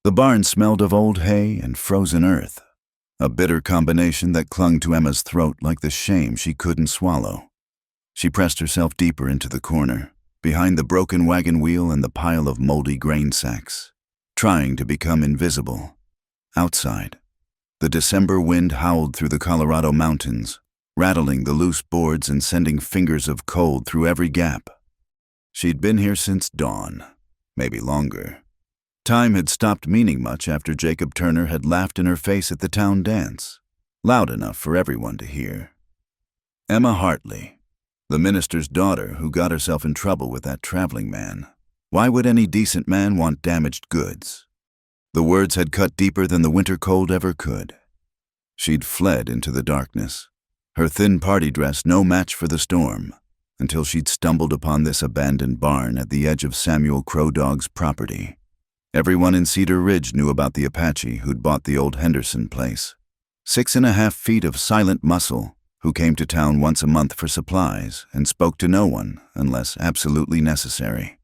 The barn smelled of old hay and frozen earth, a bitter combination that clung to Emma's throat like the shame she couldn't swallow. She pressed herself deeper into the corner, behind the broken wagon wheel and the pile of moldy grain sacks, trying to become invisible. Outside, the December wind howled through the Colorado mountains, rattling the loose boards and sending fingers of cold through every gap. She'd been here since dawn, maybe longer. Time had stopped meaning much after Jacob Turner had laughed in her face at the town dance, loud enough for everyone to hear. Emma Hartley, the minister's daughter who got herself in trouble with that traveling man. Why would any decent man want damaged goods? The words had cut deeper than the winter cold ever could. She'd fled into the darkness, her thin party dress no match for the storm, until she'd stumbled upon this abandoned barn at the edge of Samuel Crow Dog's property. Everyone in Cedar Ridge knew about the Apache who'd bought the old Henderson place. 6.5 feet of silent muscle who came to town once a month for supplies and spoke to no one unless absolutely necessary.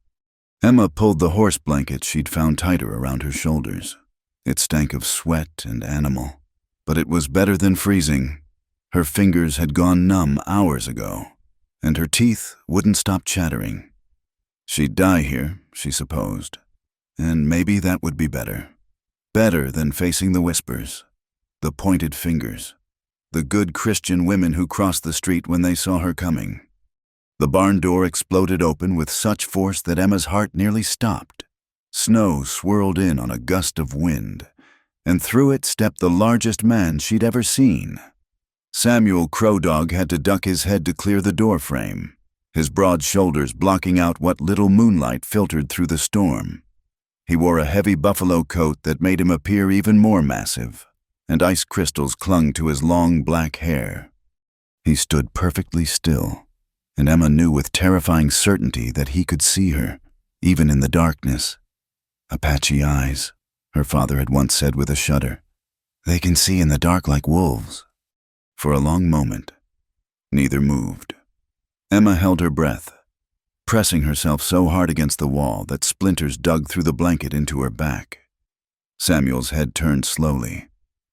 Emma pulled the horse blanket she'd found tighter around her shoulders. It stank of sweat and animal, but it was better than freezing. Her fingers had gone numb hours ago, and her teeth wouldn't stop chattering. She'd die here, she supposed, and maybe that would be better. Better than facing the whispers, the pointed fingers, the good Christian women who crossed the street when they saw her coming. The barn door exploded open with such force that Emma's heart nearly stopped. Snow swirled in on a gust of wind, and through it stepped the largest man she'd ever seen. Samuel Crow Dog had to duck his head to clear the door frame, his broad shoulders blocking out what little moonlight filtered through the storm. He wore a heavy buffalo coat that made him appear even more massive, and ice crystals clung to his long black hair. He stood perfectly still, and Emma knew with terrifying certainty that he could see her, even in the darkness. Apache eyes, her father had once said with a shudder. They can see in the dark like wolves. For a long moment, neither moved. Emma held her breath, pressing herself so hard against the wall that splinters dug through the blanket into her back. Samuel's head turned slowly,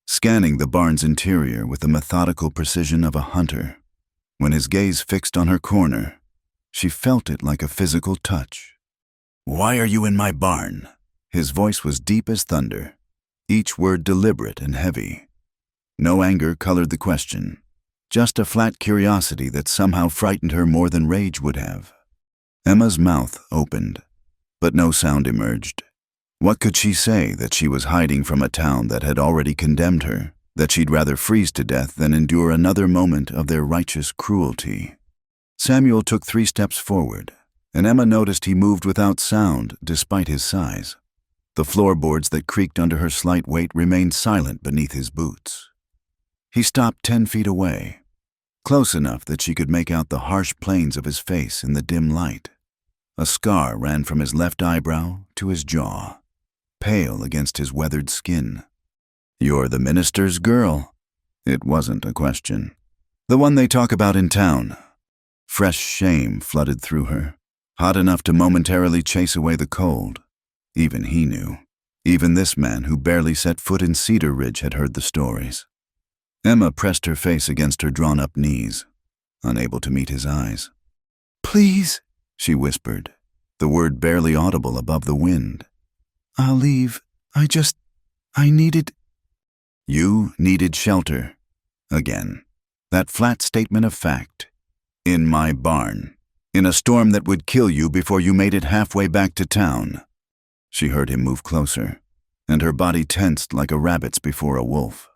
scanning the barn's interior with the methodical precision of a hunter. When his gaze fixed on her corner, she felt it like a physical touch. "Why are you in my barn?" His voice was deep as thunder, each word deliberate and heavy. No anger colored the question, just a flat curiosity that somehow frightened her more than rage would have. Emma's mouth opened, but no sound emerged. What could she say that she was hiding from a town that had already condemned her, that she'd rather freeze to death than endure another moment of their righteous cruelty? Samuel took 3 steps forward, and Emma noticed he moved without sound despite his size. The floorboards that creaked under her slight weight remained silent beneath his boots. He stopped 10 feet away, close enough that she could make out the harsh planes of his face in the dim light. A scar ran from his left eyebrow to his jaw, pale against his weathered skin. "You're the minister's girl." It wasn't a question. "The one they talk about in town." Fresh shame flooded through her, hot enough to momentarily chase away the cold. Even he knew. Even this man who barely set foot in Cedar Ridge had heard the stories. Emma pressed her face against her drawn-up knees, unable to meet his eyes. "Please," she whispered, the word barely audible above the wind. "I'll leave. I needed—" You needed shelter. Again. That flat statement of fact. In my barn. In a storm that would kill you before you made it halfway back to town. She heard him move closer, and her body tensed like a rabbit's before a wolf.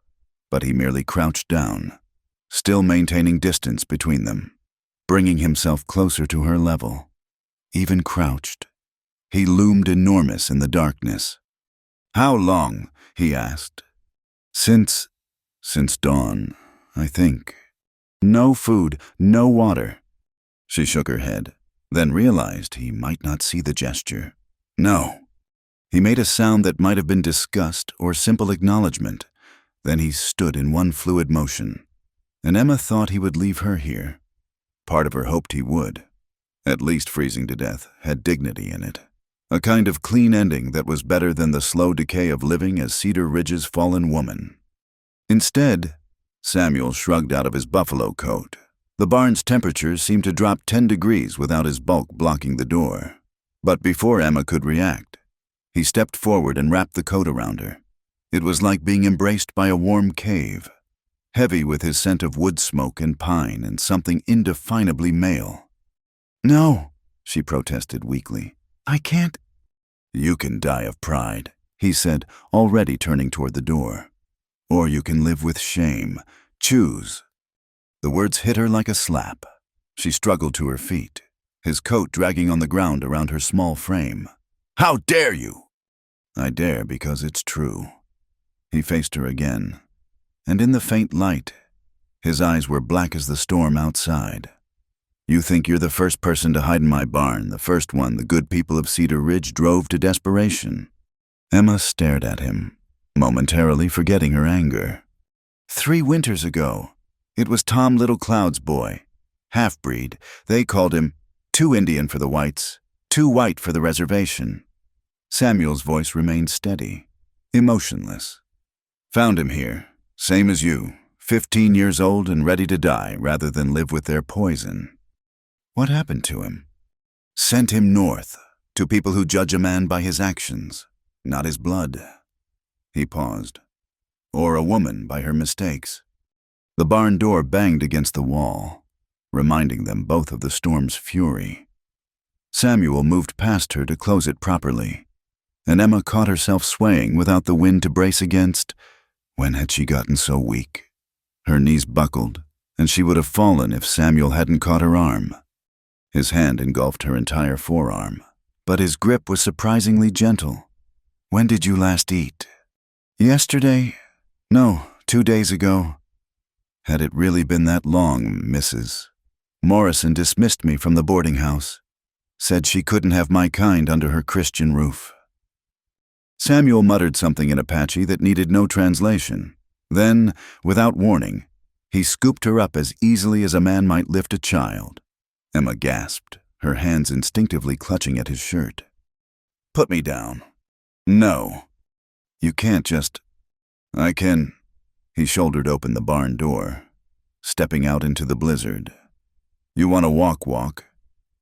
But he merely crouched down, still maintaining distance between them, bringing himself closer to her level. Even crouched, he loomed enormous in the darkness. "How long?" he asked. Since dawn, I think. No food, no water." She shook her head, then realized he might not see the gesture. "No." He made a sound that might have been disgust or simple acknowledgement. Then he stood in one fluid motion, and Emma thought he would leave her here. Part of her hoped he would. At least freezing to death had dignity in it. A kind of clean ending that was better than the slow decay of living as Cedar Ridge's fallen woman. Instead, Samuel shrugged out of his buffalo coat. The barn's temperature seemed to drop 10 degrees without his bulk blocking the door. But before Emma could react, he stepped forward and wrapped the coat around her. It was like being embraced by a warm cave, heavy with his scent of wood smoke and pine and something indefinably male. "No," she protested weakly. "I can't." "You can die of pride," he said, already turning toward the door. "Or you can live with shame. Choose." The words hit her like a slap. She struggled to her feet, his coat dragging on the ground around her small frame. "How dare you?" "I dare because it's true." He faced her again, and in the faint light, his eyes were black as the storm outside. "You think you're the first person to hide in my barn, the first one the good people of Cedar Ridge drove to desperation." Emma stared at him, momentarily forgetting her anger. 3 winters ago, it was Tom Little Cloud's boy, half-breed. They called him too Indian for the whites, too white for the reservation. Samuel's voice remained steady, emotionless. "Found him here, same as you, 15 years old and ready to die rather than live with their poison." "What happened to him?" "Sent him north, to people who judge a man by his actions, not his blood." He paused. "Or a woman by her mistakes." The barn door banged against the wall, reminding them both of the storm's fury. Samuel moved past her to close it properly, and Emma caught herself swaying without the wind to brace against. When had she gotten so weak? Her knees buckled, and she would have fallen if Samuel hadn't caught her arm. His hand engulfed her entire forearm, but his grip was surprisingly gentle. "When did you last eat?" "Yesterday? No, 2 days ago." "Had it really been that long, Mrs.? Morrison dismissed me from the boarding house. Said she couldn't have my kind under her Christian roof." Samuel muttered something in Apache that needed no translation. Then, without warning, he scooped her up as easily as a man might lift a child. Emma gasped, her hands instinctively clutching at his shirt. "Put me down." "No. You can't just—" "I can." He shouldered open the barn door, stepping out into the blizzard. "You want to walk.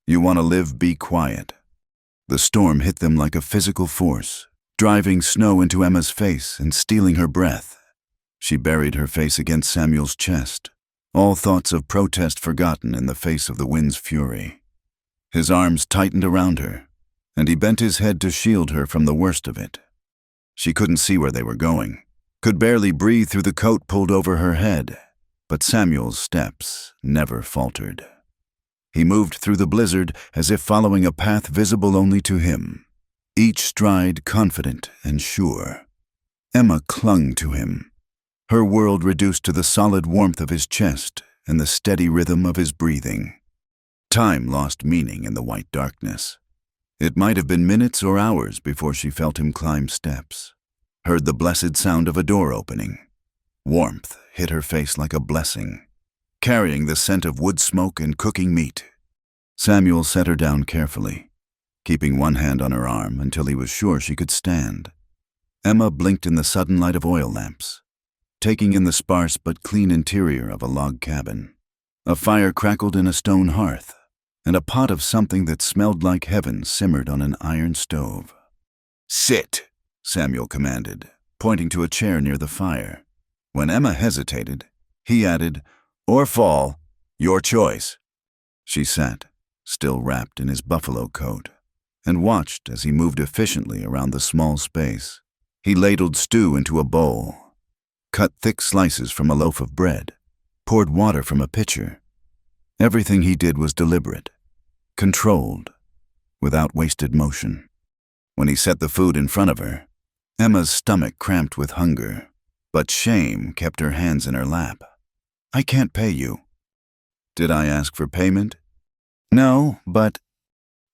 You want to live, be quiet." The storm hit them like a physical force, driving snow into Emma's face and stealing her breath. She buried her face against Samuel's chest, all thoughts of protest forgotten in the face of the wind's fury. His arms tightened around her, and he bent his head to shield her from the worst of it. She couldn't see where they were going, could barely breathe through the coat pulled over her head, but Samuel's steps never faltered. He moved through the blizzard as if following a path visible only to him, each stride confident and sure. Emma clung to him, her world reduced to the solid warmth of his chest and the steady rhythm of his breathing. Time lost meaning in the white darkness. It might have been minutes or hours before she felt him climb steps, heard the blessed sound of a door opening. Warmth hit her face like a blessing, carrying the scent of wood smoke and cooking meat. Samuel set her down carefully, keeping one hand on her arm until he was sure she could stand. Emma blinked in the sudden light of oil lamps, taking in the sparse but clean interior of a log cabin. A fire crackled in a stone hearth, and a pot of something that smelled like heaven simmered on an iron stove. "Sit," Samuel commanded, pointing to a chair near the fire. When Emma hesitated, he added, "Or fall, your choice." She sat, still wrapped in his buffalo coat, and watched as he moved efficiently around the small space. He ladled stew into a bowl, cut thick slices from a loaf of bread, poured water from a pitcher. Everything he did was deliberate, controlled, without wasted motion. When he set the food in front of her, Emma's stomach cramped with hunger, but shame kept her hands in her lap. "I can't pay you." "Did I ask for payment?" "No, but—"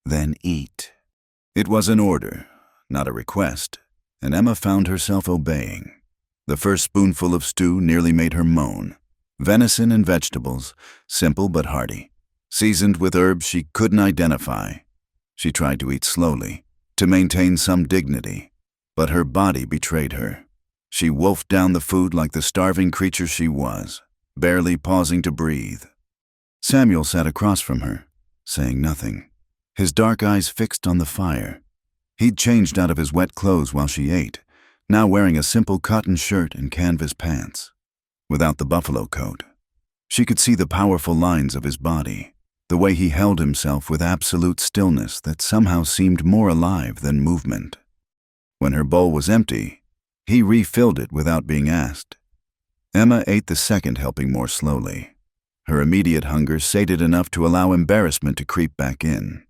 "Then eat." It was an order, not a request, and Emma found herself obeying. The first spoonful of stew nearly made her moan. Venison and vegetables, simple but hearty, seasoned with herbs she couldn't identify. She tried to eat slowly, to maintain some dignity, but her body betrayed her. She wolfed down the food like the starving creature she was, barely pausing to breathe. Samuel sat across from her, saying nothing, his dark eyes fixed on the fire. He'd changed out of his wet clothes while she ate, now wearing a simple cotton shirt and canvas pants, without the buffalo coat. She could see the powerful lines of his body, the way he held himself with absolute stillness that somehow seemed more alive than movement. When her bowl was empty, he refilled it without being asked. Emma ate the second helping more slowly. Her immediate hunger sated enough to allow embarrassment to creep back in.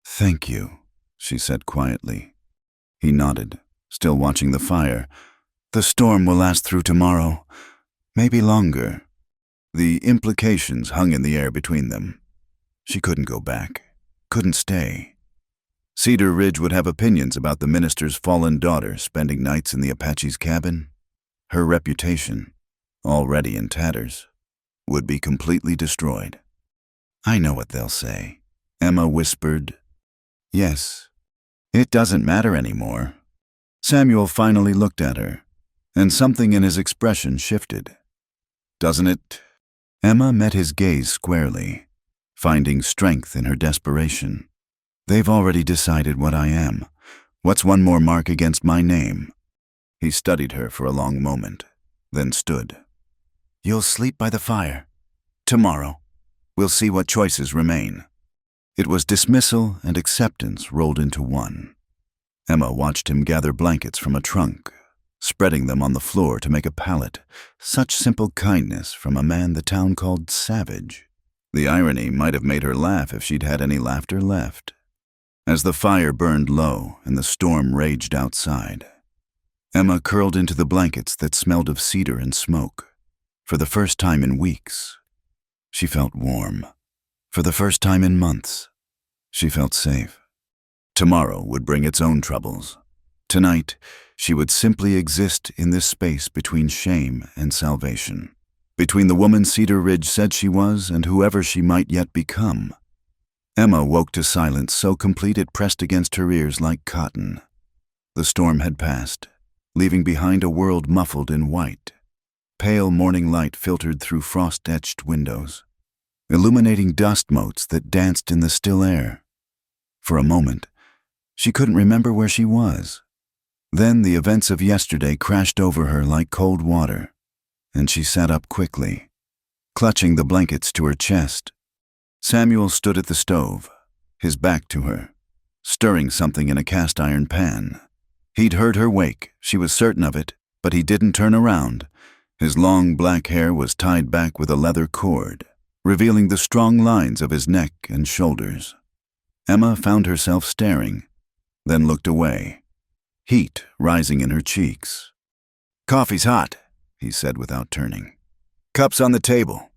"Thank you," she said quietly. He nodded, still watching the fire. "The storm will last through tomorrow, maybe longer." The implications hung in the air between them. She couldn't go back, couldn't stay. Cedar Ridge would have opinions about the minister's fallen daughter spending nights in the Apache's cabin. Her reputation, already in tatters, would be completely destroyed. "I know what they'll say," Emma whispered. "Yes, it doesn't matter anymore." Samuel finally looked at her, and something in his expression shifted. "Doesn't it?" Emma met his gaze squarely, finding strength in her desperation. "They've already decided what I am. What's one more mark against my name?" He studied her for a long moment, then stood. "You'll sleep by the fire. Tomorrow, we'll see what choices remain." It was dismissal and acceptance rolled into one. Emma watched him gather blankets from a trunk, spreading them on the floor to make a pallet. Such simple kindness from a man the town called savage. The irony might have made her laugh if she'd had any laughter left. As the fire burned low and the storm raged outside, Emma curled into the blankets that smelled of cedar and smoke. For the first time in weeks, she felt warm. For the first time in months, she felt safe. Tomorrow would bring its own troubles. Tonight, she would simply exist in this space between shame and salvation, between the woman Cedar Ridge said she was and whoever she might yet become. Emma woke to silence so complete it pressed against her ears like cotton. The storm had passed, leaving behind a world muffled in white. Pale morning light filtered through frost-etched windows, illuminating dust motes that danced in the still air. For a moment, she couldn't remember where she was. Then the events of yesterday crashed over her like cold water, and she sat up quickly, clutching the blankets to her chest. Samuel stood at the stove, his back to her, stirring something in a cast-iron pan. He'd heard her wake, she was certain of it, but he didn't turn around. His long black hair was tied back with a leather cord, revealing the strong lines of his neck and shoulders. Emma found herself staring, then looked away, heat rising in her cheeks. "Coffee's hot," he said without turning. "Cups on the table."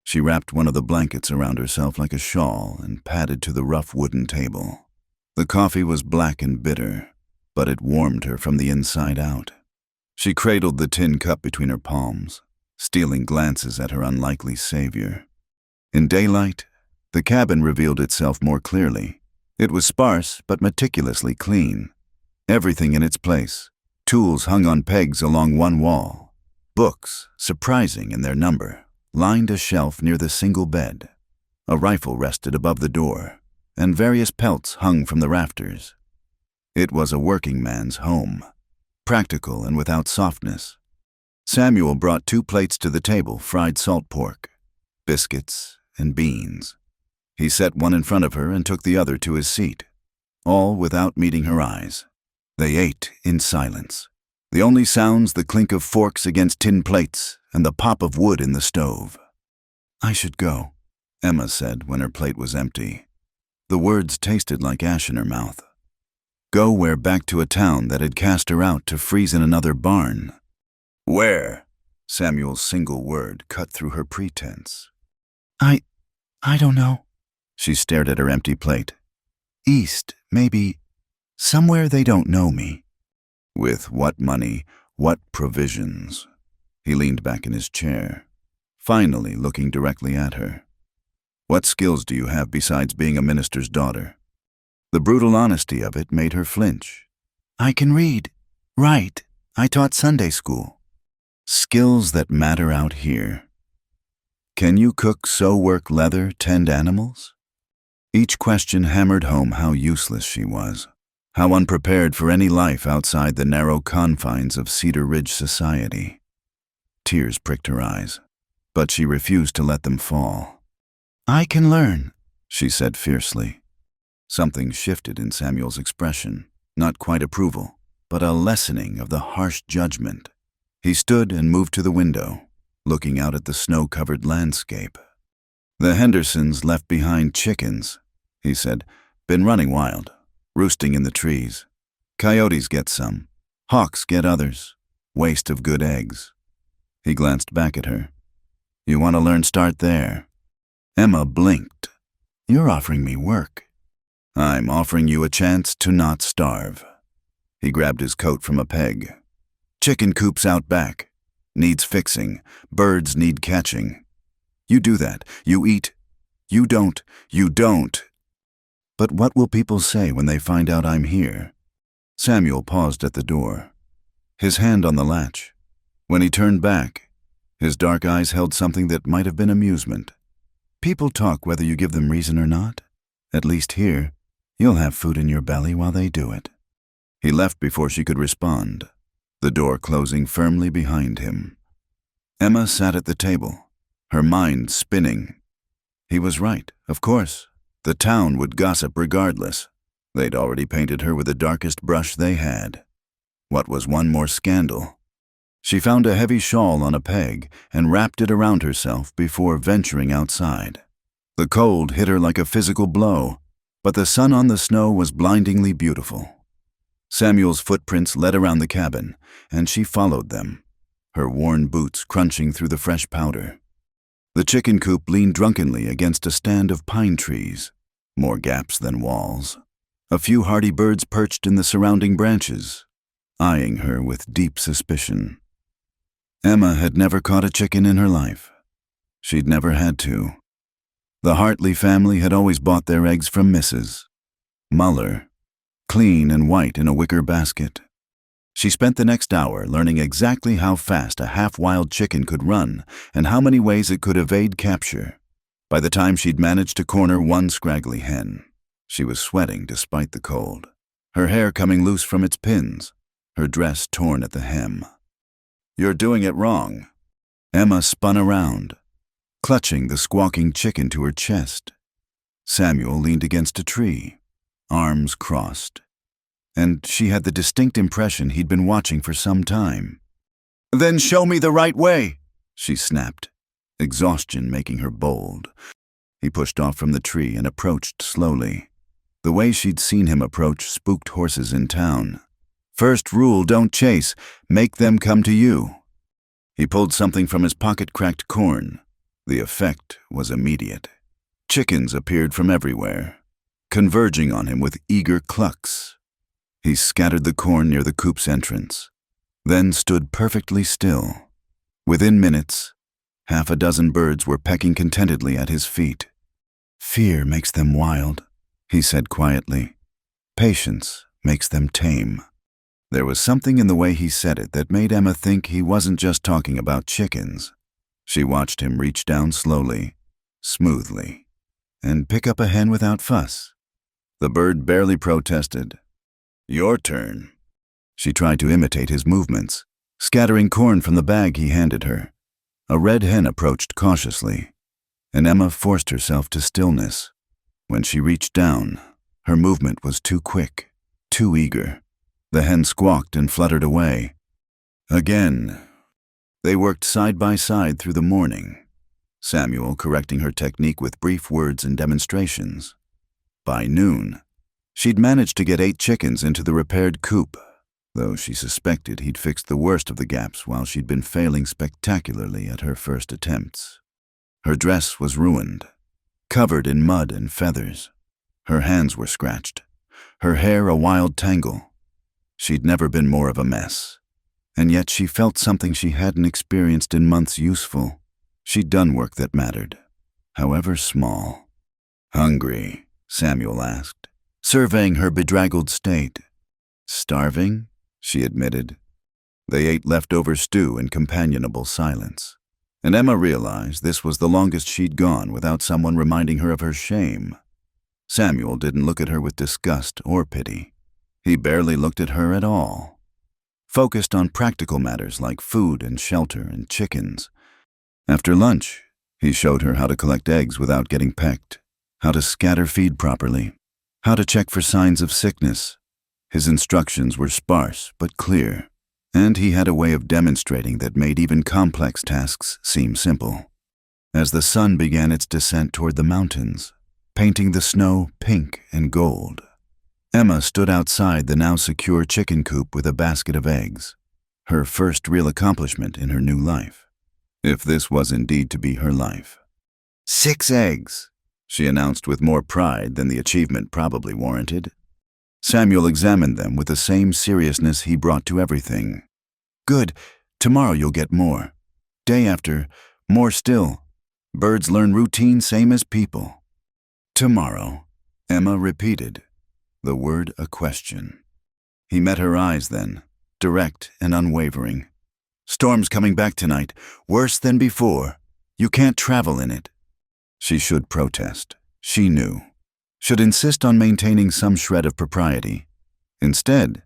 She wrapped one of the blankets around herself like a shawl and padded to the rough wooden table. The coffee was black and bitter, but it warmed her from the inside out. She cradled the tin cup between her palms, stealing glances at her unlikely savior. In daylight, the cabin revealed itself more clearly. It was sparse but meticulously clean. Everything in its place. Tools hung on pegs along one wall. Books, surprising in their number, lined a shelf near the single bed. A rifle rested above the door, and various pelts hung from the rafters. It was a working man's home, practical and without softness. Samuel brought 2 plates to the table, fried salt pork, biscuits, and beans. He set one in front of her and took the other to his seat, all without meeting her eyes. They ate in silence. The only sounds the clink of forks against tin plates and the pop of wood in the stove. "I should go," Emma said when her plate was empty. The words tasted like ash in her mouth. Go where? Back to a town that had cast her out to freeze in another barn. "Where?" Samuel's single word cut through her pretense. I don't know." She stared at her empty plate. "East, maybe. Somewhere they don't know me." With what money, what provisions? He leaned back in his chair, finally looking directly at her. "What skills do you have besides being a minister's daughter?" The brutal honesty of it made her flinch. I can read, write. I taught Sunday school. Skills that matter out here. Can you cook, sew, work, leather, tend animals? Each question hammered home how useless she was, how unprepared for any life outside the narrow confines of Cedar Ridge society. Tears pricked her eyes, but she refused to let them fall. I can learn, she said fiercely. Something shifted in Samuel's expression, not quite approval, but a lessening of the harsh judgment. He stood and moved to the window, looking out at the snow-covered landscape. The Hendersons left behind chickens, he said. Been running wild, roosting in the trees. Coyotes get some, hawks get others. Waste of good eggs. He glanced back at her. You want to learn, start there. Emma blinked. You're offering me work. I'm offering you a chance to not starve. He grabbed his coat from a peg. Chicken coops out back. Needs fixing. Birds need catching. You do that. You eat. You don't. You don't. But what will people say when they find out I'm here? Samuel paused at the door, his hand on the latch. When he turned back, his dark eyes held something that might have been amusement. People talk whether you give them reason or not. At least here, you'll have food in your belly while they do it. He left before she could respond, the door closing firmly behind him. Emma sat at the table, her mind spinning. He was right, of course. The town would gossip regardless. They'd already painted her with the darkest brush they had. What was one more scandal? She found a heavy shawl on a peg and wrapped it around herself before venturing outside. The cold hit her like a physical blow, but the sun on the snow was blindingly beautiful. Samuel's footprints led around the cabin, and she followed them, her worn boots crunching through the fresh powder. The chicken coop leaned drunkenly against a stand of pine trees, more gaps than walls. A few hardy birds perched in the surrounding branches, eyeing her with deep suspicion. Emma had never caught a chicken in her life. She'd never had to. The Hartley family had always bought their eggs from Mrs. Muller, clean and white in a wicker basket. She spent the next hour learning exactly how fast a half-wild chicken could run and how many ways it could evade capture. By the time she'd managed to corner one scraggly hen, she was sweating despite the cold, her hair coming loose from its pins, her dress torn at the hem. You're doing it wrong. Emma spun around, clutching the squawking chicken to her chest. Samuel leaned against a tree, arms crossed, and she had the distinct impression he'd been watching for some time. Then show me the right way, she snapped, exhaustion making her bold. He pushed off from the tree and approached slowly. The way she'd seen him approach spooked horses in town. First rule, don't chase, make them come to you. He pulled something from his pocket-cracked corn. The effect was immediate. Chickens appeared from everywhere, converging on him with eager clucks. He scattered the corn near the coop's entrance, then stood perfectly still. Within minutes, half a dozen birds were pecking contentedly at his feet. Fear makes them wild, he said quietly. Patience makes them tame. There was something in the way he said it that made Emma think he wasn't just talking about chickens. She watched him reach down slowly, smoothly, and pick up a hen without fuss. The bird barely protested. Your turn. She tried to imitate his movements, scattering corn from the bag he handed her. A red hen approached cautiously, and Emma forced herself to stillness. When she reached down, her movement was too quick, too eager. The hen squawked and fluttered away. Again. They worked side by side through the morning, Samuel correcting her technique with brief words and demonstrations. By noon, she'd managed to get 8 chickens into the repaired coop, though she suspected he'd fixed the worst of the gaps while she'd been failing spectacularly at her first attempts. Her dress was ruined, covered in mud and feathers. Her hands were scratched, her hair a wild tangle. She'd never been more of a mess, and yet she felt something she hadn't experienced in months useful. She'd done work that mattered, however small. Hungry? Samuel asked. surveying her bedraggled state. "Starving?" she admitted. They ate leftover stew in companionable silence, and Emma realized this was the longest she'd gone without someone reminding her of her shame. Samuel didn't look at her with disgust or pity. He barely looked at her at all. Focused on practical matters like food and shelter and chickens. After lunch, he showed her how to collect eggs without getting pecked, how to scatter feed properly, how to check for signs of sickness. His instructions were sparse but clear, and he had a way of demonstrating that made even complex tasks seem simple. As the sun began its descent toward the mountains, painting the snow pink and gold, Emma stood outside the now secure chicken coop with a basket of eggs, her first real accomplishment in her new life, if this was indeed to be her life. 6 eggs, she announced with more pride than the achievement probably warranted. Samuel examined them with the same seriousness he brought to everything. "Good, tomorrow you'll get more. Day after, more still. Birds learn routine same as people." "Tomorrow," Emma repeated, the word a question. He met her eyes then, direct and unwavering. "Storm's coming back tonight, worse than before. You can't travel in it." She should protest, she knew. Should insist on maintaining some shred of propriety. Instead,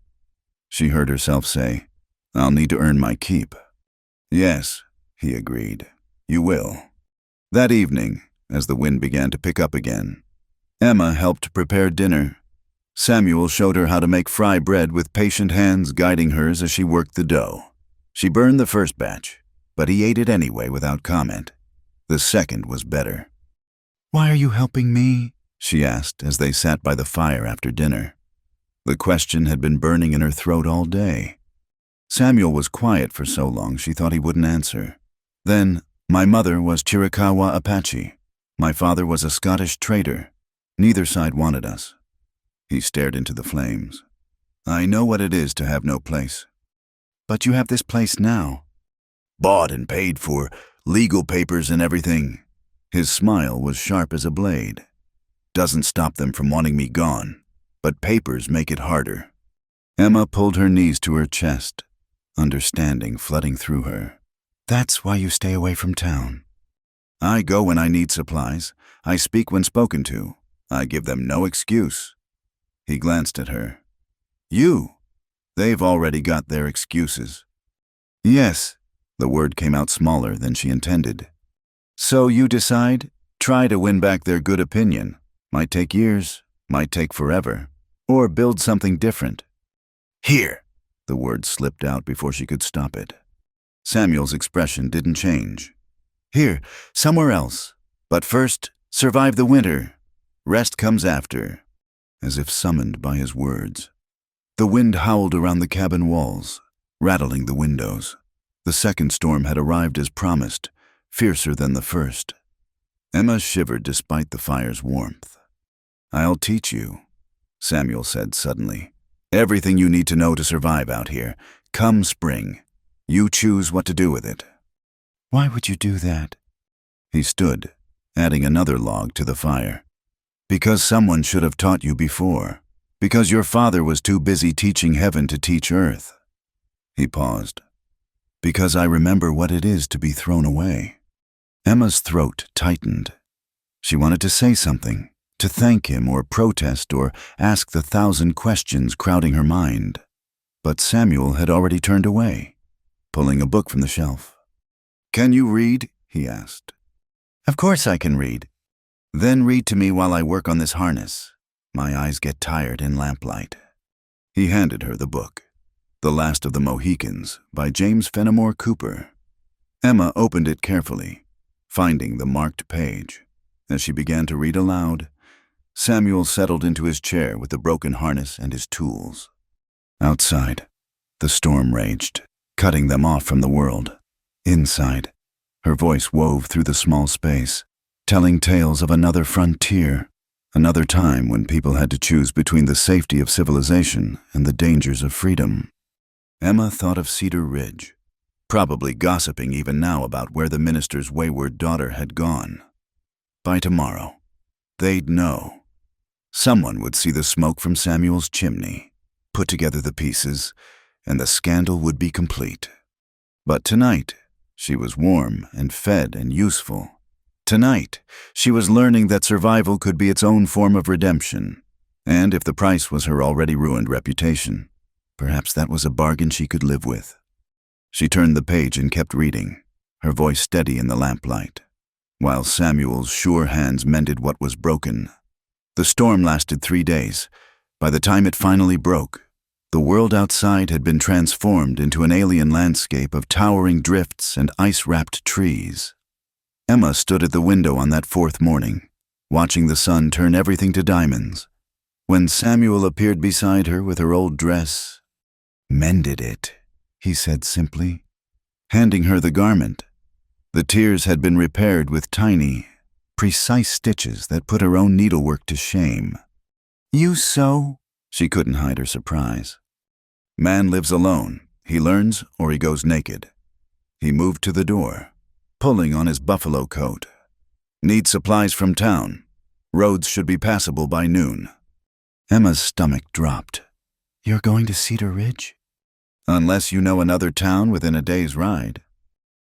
she heard herself say, "I'll need to earn my keep." "Yes," he agreed, "you will." That evening, as the wind began to pick up again, Emma helped prepare dinner. Samuel showed her how to make fry bread with patient hands guiding hers as she worked the dough. She burned the first batch, but he ate it anyway without comment. The second was better. "Why are you helping me?" she asked as they sat by the fire after dinner. The question had been burning in her throat all day. Samuel was quiet for so long she thought he wouldn't answer. Then, "My mother was Chiricahua Apache. My father was a Scottish trader. Neither side wanted us." He stared into the flames. "I know what it is to have no place." "But you have this place now." "Bought and paid for, legal papers and everything." His smile was sharp as a blade. "Doesn't stop them from wanting me gone, but papers make it harder." Emma pulled her knees to her chest, understanding flooding through her. "That's why you stay away from town." "I go when I need supplies. I speak when spoken to. I give them no excuse." He glanced at her. "You? They've already got their excuses." "Yes," the word came out smaller than she intended. "So you decide? Try to win back their good opinion. Might take years, might take forever. Or build something different." "Here," the word slipped out before she could stop it. Samuel's expression didn't change. "Here, somewhere else. But first, survive the winter. Rest comes after." As if summoned by his words. The wind howled around the cabin walls, rattling the windows. The second storm had arrived as promised, fiercer than the first. Emma shivered despite the fire's warmth. "I'll teach you," Samuel said suddenly. "Everything you need to know to survive out here. Come spring, you choose what to do with it." "Why would you do that?" He stood, adding another log to the fire. "Because someone should have taught you before. Because your father was too busy teaching heaven to teach earth." He paused. "Because I remember what it is to be thrown away." Emma's throat tightened. She wanted to say something, to thank him or protest or ask the 1,000 questions crowding her mind. But Samuel had already turned away, pulling a book from the shelf. "Can you read?" he asked. "Of course I can read." "Then read to me while I work on this harness. My eyes get tired in lamplight." He handed her the book, The Last of the Mohicans by James Fenimore Cooper. Emma opened it carefully, finding the marked page. As she began to read aloud, Samuel settled into his chair with the broken harness and his tools. Outside, the storm raged, cutting them off from the world. Inside, her voice wove through the small space, telling tales of another frontier, another time when people had to choose between the safety of civilization and the dangers of freedom. Emma thought of Cedar Ridge, probably gossiping even now about where the minister's wayward daughter had gone. By tomorrow, they'd know. Someone would see the smoke from Samuel's chimney, put together the pieces, and the scandal would be complete. But tonight, she was warm and fed and useful. Tonight, she was learning that survival could be its own form of redemption, and if the price was her already ruined reputation, perhaps that was a bargain she could live with. She turned the page and kept reading, her voice steady in the lamplight, while Samuel's sure hands mended what was broken. The storm lasted 3 days. By the time it finally broke, the world outside had been transformed into an alien landscape of towering drifts and ice-wrapped trees. Emma stood at the window on that 4th morning, watching the sun turn everything to diamonds, when Samuel appeared beside her with her old dress. "Mended it," he said simply, handing her the garment. The tears had been repaired with tiny, precise stitches that put her own needlework to shame. "You sew?" She couldn't hide her surprise. "Man lives alone. He learns or he goes naked." He moved to the door, pulling on his buffalo coat. "Need supplies from town. Roads should be passable by noon." Emma's stomach dropped. "You're going to Cedar Ridge?" "Unless you know another town within a day's ride."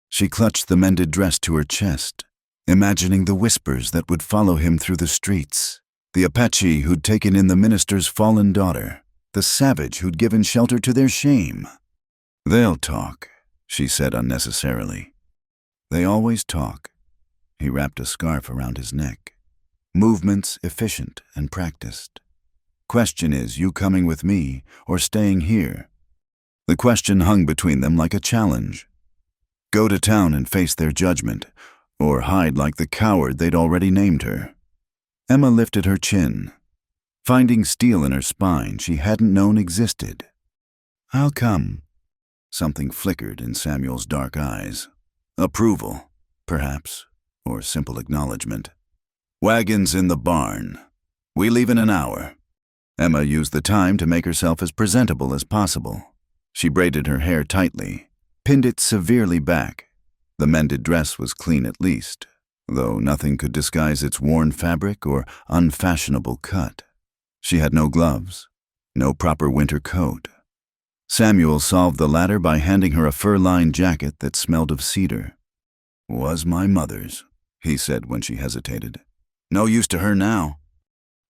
She clutched the mended dress to her chest, imagining the whispers that would follow him through the streets. The Apache who'd taken in the minister's fallen daughter, the savage who'd given shelter to their shame. "They'll talk," she said unnecessarily. "They always talk." He wrapped a scarf around his neck. "Movements efficient and practiced. Question is, you coming with me or staying here?" The question hung between them like a challenge. Go to town and face their judgment, or hide like the coward they'd already named her. Emma lifted her chin, finding steel in her spine she hadn't known existed. "I'll come." Something flickered in Samuel's dark eyes. Approval, perhaps, or simple acknowledgement. "Wagons in the barn. We leave in an hour." Emma used the time to make herself as presentable as possible. She braided her hair tightly, pinned it severely back. The mended dress was clean at least, though nothing could disguise its worn fabric or unfashionable cut. She had no gloves, no proper winter coat. Samuel solved the latter by handing her a fur-lined jacket that smelled of cedar. "Was my mother's," he said when she hesitated. "No use to her now."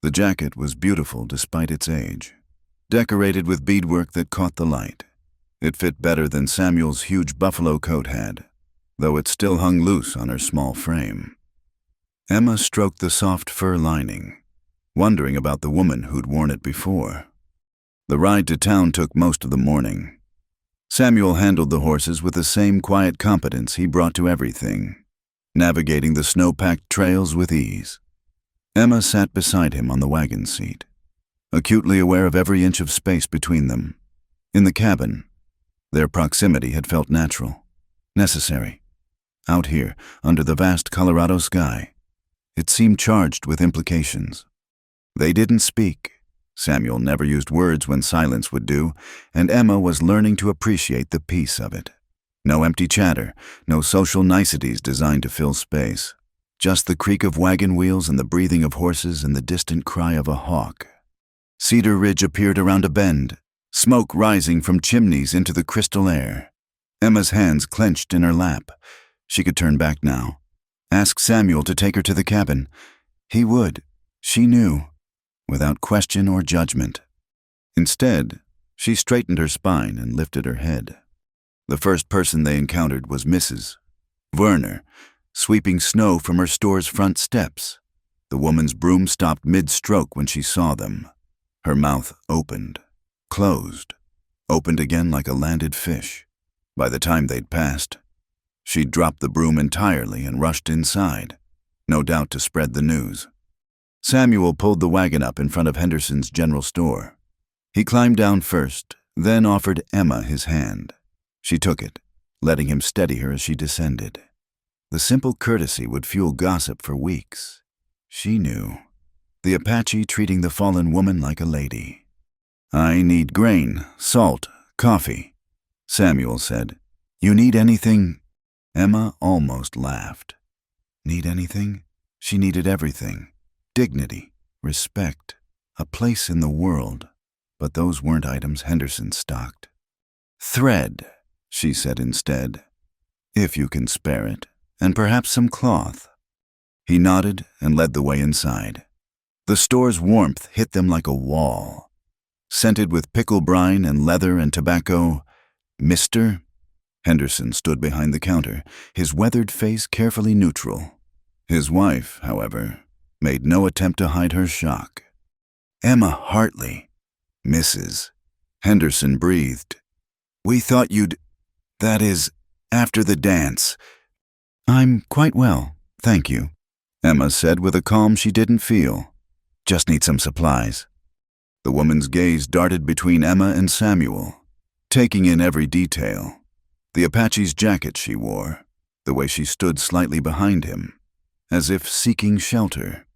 The jacket was beautiful despite its age, decorated with beadwork that caught the light. It fit better than Samuel's huge buffalo coat had, though it still hung loose on her small frame. Emma stroked the soft fur lining, wondering about the woman who'd worn it before. The ride to town took most of the morning. Samuel handled the horses with the same quiet competence he brought to everything, navigating the snow-packed trails with ease. Emma sat beside him on the wagon seat, acutely aware of every inch of space between them. In the cabin, their proximity had felt natural, necessary. Out here, under the vast Colorado sky, it seemed charged with implications. They didn't speak. Samuel never used words when silence would do, and Emma was learning to appreciate the peace of it. No empty chatter, no social niceties designed to fill space. Just the creak of wagon wheels and the breathing of horses and the distant cry of a hawk. Cedar Ridge appeared around a bend, smoke rising from chimneys into the crystal air. Emma's hands clenched in her lap. She could turn back now. Ask Samuel to take her to the cabin. He would, she knew, without question or judgment. Instead, she straightened her spine and lifted her head. The first person they encountered was Mrs. Werner, sweeping snow from her store's front steps. The woman's broom stopped mid-stroke when she saw them. Her mouth opened, closed, opened again like a landed fish. By the time they'd passed, she'd dropped the broom entirely and rushed inside, no doubt to spread the news. Samuel pulled the wagon up in front of Henderson's general store. He climbed down first, then offered Emma his hand. She took it, letting him steady her as she descended. The simple courtesy would fuel gossip for weeks. She knew. The Apache treating the fallen woman like a lady. "I need grain, salt, coffee," Samuel said. "You need anything?" Emma almost laughed. Need anything? She needed everything. Dignity, respect, a place in the world, but those weren't items Henderson stocked. "Thread," she said instead, "if you can spare it, and perhaps some cloth." He nodded and led the way inside. The store's warmth hit them like a wall. Scented with pickle brine and leather and tobacco, "Mister?" Henderson stood behind the counter, his weathered face carefully neutral. His wife, however, made no attempt to hide her shock. "Emma Hartley." "Mrs." Henderson breathed. "We thought that is, after the dance." "I'm quite well, thank you," Emma said with a calm she didn't feel. "Just need some supplies." The woman's gaze darted between Emma and Samuel, taking in every detail. The Apache's jacket she wore, the way she stood slightly behind him, as if seeking shelter.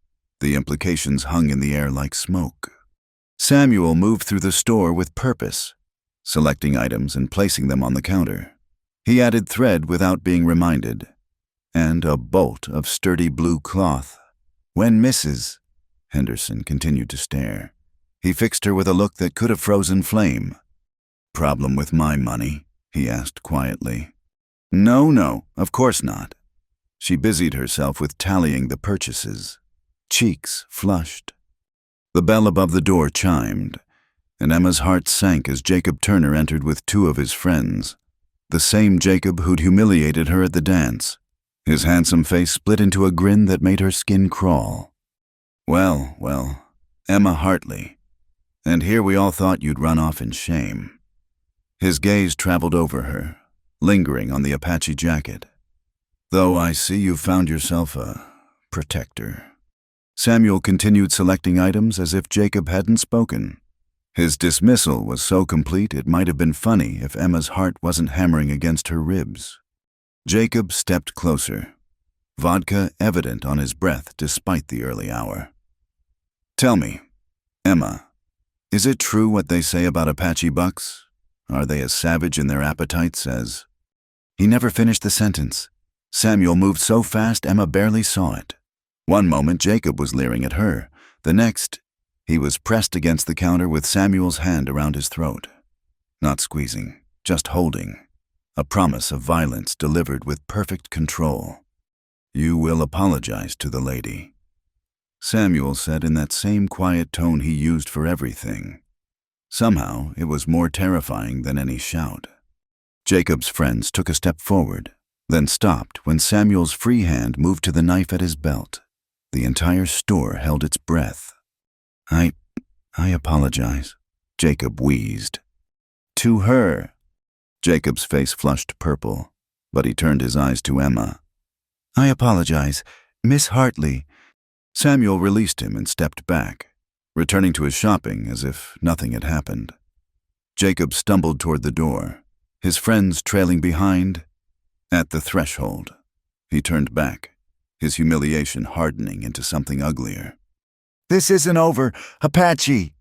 The implications hung in the air like smoke. Samuel moved through the store with purpose, selecting items and placing them on the counter. He added thread without being reminded, and a bolt of sturdy blue cloth. "When Mrs." Henderson continued to stare. He fixed her with a look that could have frozen flame. "Problem with my money?" he asked quietly. No, of course not." She busied herself with tallying the purchases, cheeks flushed. The bell above the door chimed, and Emma's heart sank as Jacob Turner entered with two of his friends, the same Jacob who'd humiliated her at the dance. His handsome face split into a grin that made her skin crawl. Well, Emma Hartley. And here we all thought you'd run off in shame." His gaze traveled over her, lingering on the Apache jacket. "Though I see you've found yourself a protector." Samuel continued selecting items as if Jacob hadn't spoken. His dismissal was so complete it might have been funny if Emma's heart wasn't hammering against her ribs. Jacob stepped closer, vodka evident on his breath despite the early hour. "Tell me, Emma, is it true what they say about Apache bucks? Are they as savage in their appetites as—" He never finished the sentence. Samuel moved so fast Emma barely saw it. One moment Jacob was leering at her. The next, he was pressed against the counter with Samuel's hand around his throat. Not squeezing, just holding. A promise of violence delivered with perfect control. "You will apologize to the lady," Samuel said in that same quiet tone he used for everything. Somehow, it was more terrifying than any shout. Jacob's friends took a step forward, then stopped when Samuel's free hand moved to the knife at his belt. The entire store held its breath. I apologize," Jacob wheezed. "To her." Jacob's face flushed purple, but he turned his eyes to Emma. "I apologize, Miss Hartley." Samuel released him and stepped back, returning to his shopping as if nothing had happened. Jacob stumbled toward the door, his friends trailing behind. At the threshold, he turned back, his humiliation hardening into something uglier. "This isn't over, Apache!"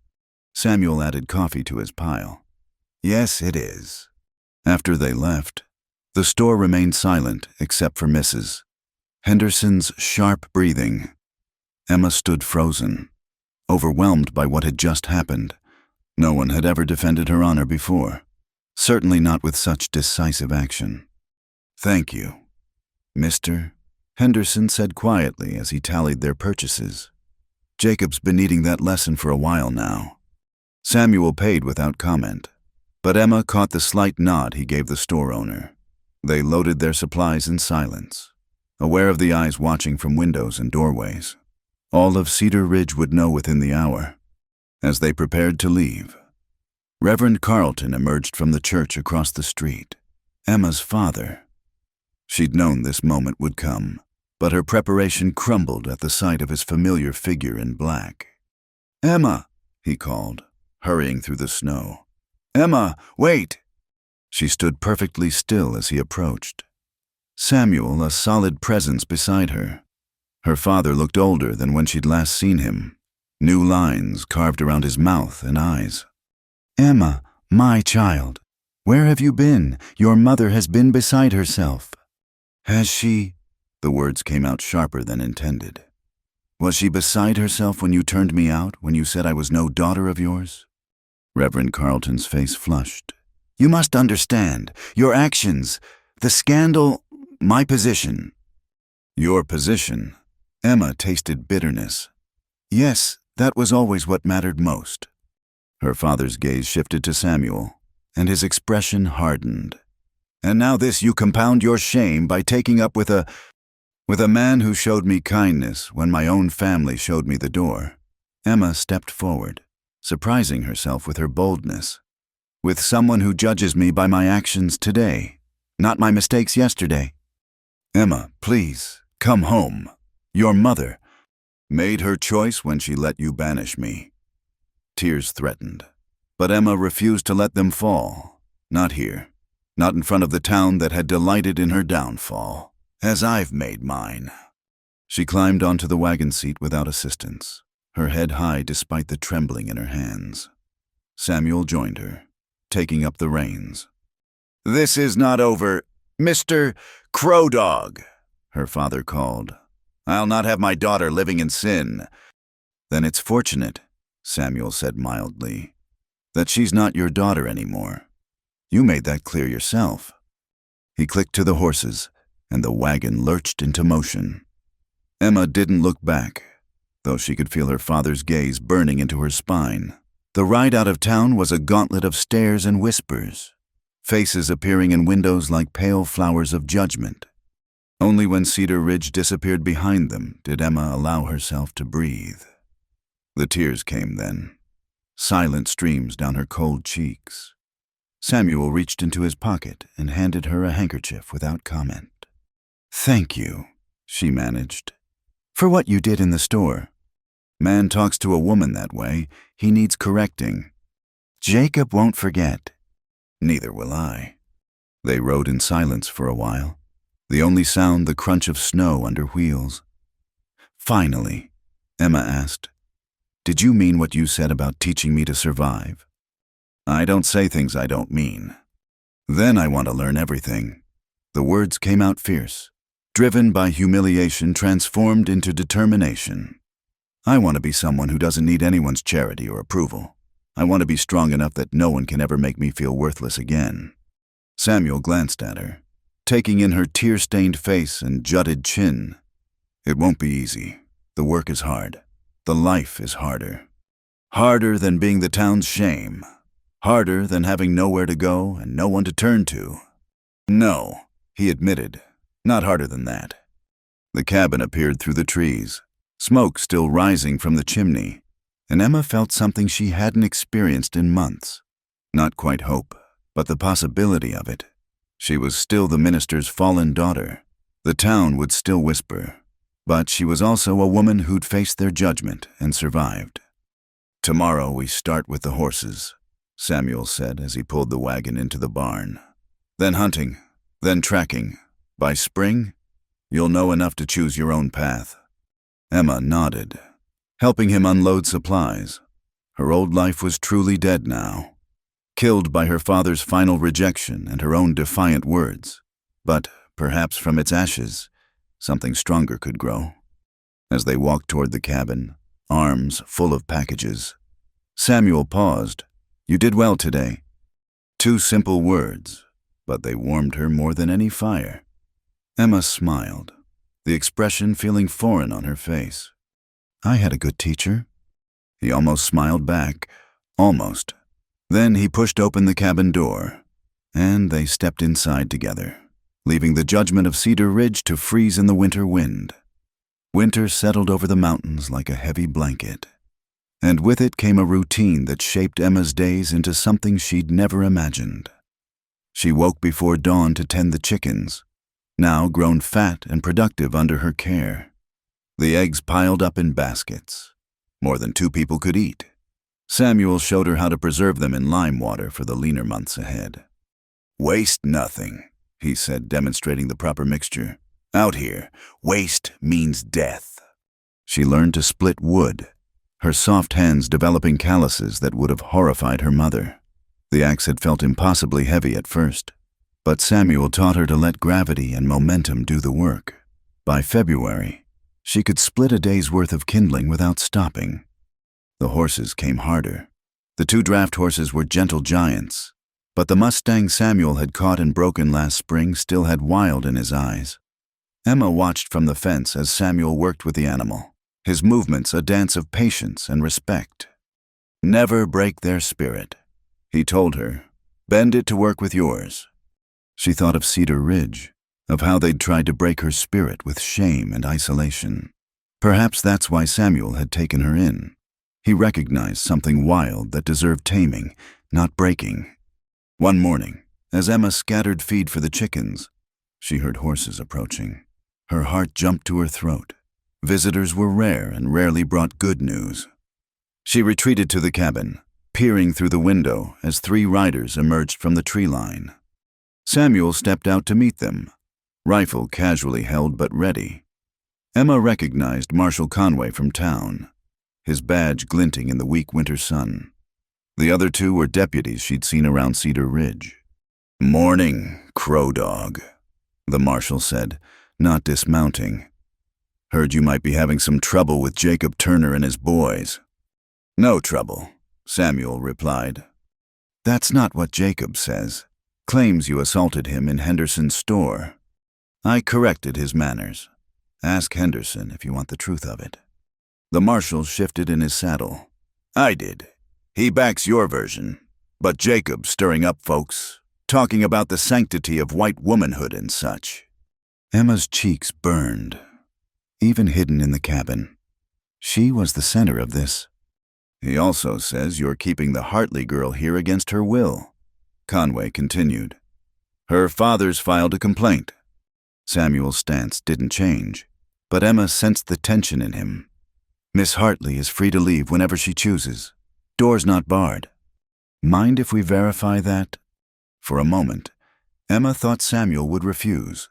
Samuel added coffee to his pile. "Yes, it is." After they left, the store remained silent except for Mrs. Henderson's sharp breathing. Emma stood frozen, overwhelmed by what had just happened. No one had ever defended her honor before, certainly not with such decisive action. "Thank you, Mr." Henderson said quietly as he tallied their purchases. Jacob's been needing that lesson for a while now. Samuel paid without comment, but Emma caught the slight nod he gave the store owner. They loaded their supplies in silence, aware of the eyes watching from windows and doorways. All of Cedar Ridge would know within the hour. As they prepared to leave, Reverend Carlton emerged from the church across the street. Emma's father. She'd known this moment would come, but her preparation crumbled at the sight of his familiar figure in black. "Emma," he called, hurrying through the snow. "Emma, wait!" She stood perfectly still as he approached. Samuel, a solid presence beside her. Her father looked older than when she'd last seen him, new lines carved around his mouth and eyes. "Emma, my child, where have you been? Your mother has been beside herself." "Has she?" The words came out sharper than intended. Was she beside herself when you turned me out, when you said I was no daughter of yours? Reverend Carlton's face flushed. You must understand. Your actions, the scandal, my position. Your position. Emma tasted bitterness. Yes, that was always what mattered most. Her father's gaze shifted to Samuel, and his expression hardened. And now this you compound your shame by taking up with a man who showed me kindness when my own family showed me the door. Emma stepped forward, surprising herself with her boldness. With someone who judges me by my actions today, not my mistakes yesterday. Emma, please, come home. Your mother made her choice when she let you banish me. Tears threatened, but Emma refused to let them fall. Not here, not in front of the town that had delighted in her downfall, as I've made mine. She climbed onto the wagon seat without assistance, her head high despite the trembling in her hands. Samuel joined her, taking up the reins. This is not over, Mr. Crow Dog, her father called. I'll not have my daughter living in sin. Then it's fortunate, Samuel said mildly, that she's not your daughter anymore. You made that clear yourself. He clicked to the horses, and the wagon lurched into motion. Emma didn't look back, though she could feel her father's gaze burning into her spine. The ride out of town was a gauntlet of stares and whispers, faces appearing in windows like pale flowers of judgment. Only when Cedar Ridge disappeared behind them did Emma allow herself to breathe. The tears came then, silent streams down her cold cheeks. Samuel reached into his pocket and handed her a handkerchief without comment. Thank you, she managed, for what you did in the store. Man talks to a woman that way, he needs correcting. Jacob won't forget. Neither will I. They rode in silence for a while, the only sound the crunch of snow under wheels. Finally, Emma asked, Did you mean what you said about teaching me to survive? I don't say things I don't mean. Then I want to learn everything. The words came out fierce, driven by humiliation transformed into determination. I want to be someone who doesn't need anyone's charity or approval. I want to be strong enough that no one can ever make me feel worthless again. Samuel glanced at her, taking in her tear-stained face and jutted chin. It won't be easy. The work is hard. The life is harder. Harder than being the town's shame. Harder than having nowhere to go and no one to turn to. No, he admitted, not harder than that. The cabin appeared through the trees, smoke still rising from the chimney, and Emma felt something she hadn't experienced in months. Not quite hope, but the possibility of it. She was still the minister's fallen daughter. The town would still whisper, but she was also a woman who'd faced their judgment and survived. Tomorrow we start with the horses, Samuel said as he pulled the wagon into the barn. Then hunting, then tracking. By spring, you'll know enough to choose your own path. Emma nodded, helping him unload supplies. Her old life was truly dead now, killed by her father's final rejection and her own defiant words. But perhaps from its ashes, something stronger could grow. As they walked toward the cabin, arms full of packages, Samuel paused. You did well today. 2 simple words, but they warmed her more than any fire. Emma smiled, the expression feeling foreign on her face. I had a good teacher. He almost smiled back, almost. Then he pushed open the cabin door, and they stepped inside together, leaving the judgment of Cedar Ridge to freeze in the winter wind. Winter settled over the mountains like a heavy blanket, and with it came a routine that shaped Emma's days into something she'd never imagined. She woke before dawn to tend the chickens, now grown fat and productive under her care. The eggs piled up in baskets, more than 2 people could eat. Samuel showed her how to preserve them in lime water for the leaner months ahead. Waste nothing, he said, demonstrating the proper mixture. Out here, waste means death. She learned to split wood, her soft hands developing calluses that would have horrified her mother. The axe had felt impossibly heavy at first, but Samuel taught her to let gravity and momentum do the work. By February, She could split a day's worth of kindling without stopping. The horses came harder. The 2 draft horses were gentle giants, but the Mustang Samuel had caught and broken last spring still had wild in his eyes. Emma watched from the fence as Samuel worked with the animal, his movements a dance of patience and respect. "Never break their spirit," he told her. "Bend it to work with yours." She thought of Cedar Ridge, of how they'd tried to break her spirit with shame and isolation. Perhaps that's why Samuel had taken her in. He recognized something wild that deserved taming, not breaking. One morning, as Emma scattered feed for the chickens, she heard horses approaching. Her heart jumped to her throat. Visitors were rare and rarely brought good news. She retreated to the cabin, peering through the window as 3 riders emerged from the tree line. Samuel stepped out to meet them, rifle casually held but ready. Emma recognized Marshal Conway from town, his badge glinting in the weak winter sun. The other 2 were deputies she'd seen around Cedar Ridge. "Morning, Crow Dog," the marshal said, not dismounting. "Heard you might be having some trouble with Jacob Turner and his boys." "No trouble," Samuel replied. "That's not what Jacob says. Claims you assaulted him in Henderson's store. I corrected his manners. Ask Henderson if you want the truth of it." The marshal shifted in his saddle. "I did. He backs your version. But Jacob's stirring up folks, talking about the sanctity of white womanhood and such." Emma's cheeks burned, even hidden in the cabin. She was the center of this. "He also says you're keeping the Hartley girl here against her will," Conway continued. "Her father's filed a complaint." Samuel's stance didn't change, but Emma sensed the tension in him. "Miss Hartley is free to leave whenever she chooses. Door's not barred. Mind if we verify that?" For a moment, Emma thought Samuel would refuse.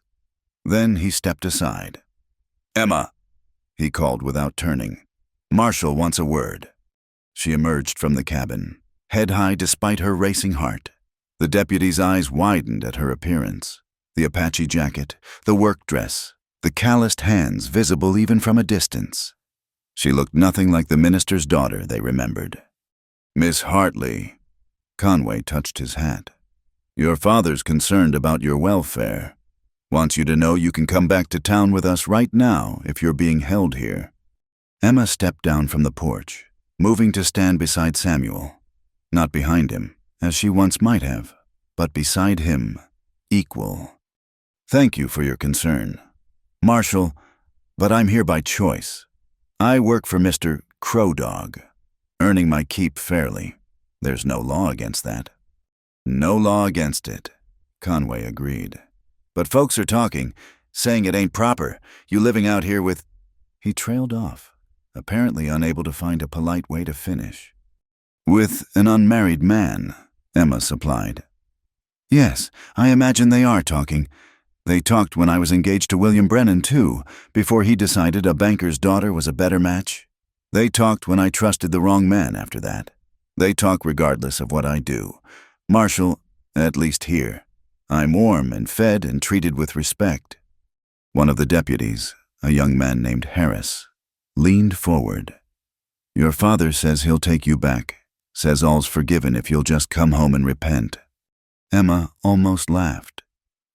Then he stepped aside. "Emma," he called without turning. "Marshal wants a word." She emerged from the cabin, head high despite her racing heart. The deputy's eyes widened at her appearance. The Apache jacket, the work dress, the calloused hands visible even from a distance. She looked nothing like the minister's daughter they remembered. "Miss Hartley," Conway touched his hat. "Your father's concerned about your welfare. Wants you to know you can come back to town with us right now if you're being held here." Emma stepped down from the porch, moving to stand beside Samuel. Not behind him, as she once might have, but beside him, equal. "Thank you for your concern, Marshal, but I'm here by choice. I work for Mr. Crow Dog, earning my keep fairly. There's no law against that." "No law against it," Conway agreed. "But folks are talking, saying it ain't proper, you living out here with—" He trailed off, apparently unable to find a polite way to finish. "With an unmarried man," Emma supplied. "Yes, I imagine they are talking. They talked when I was engaged to William Brennan, too, before he decided a banker's daughter was a better match. They talked when I trusted the wrong man after that. They talk regardless of what I do. Marshal, at least here, I'm warm and fed and treated with respect." One of the deputies, a young man named Harris, leaned forward. "Your father says he'll take you back, says all's forgiven if you'll just come home and repent." Emma almost laughed.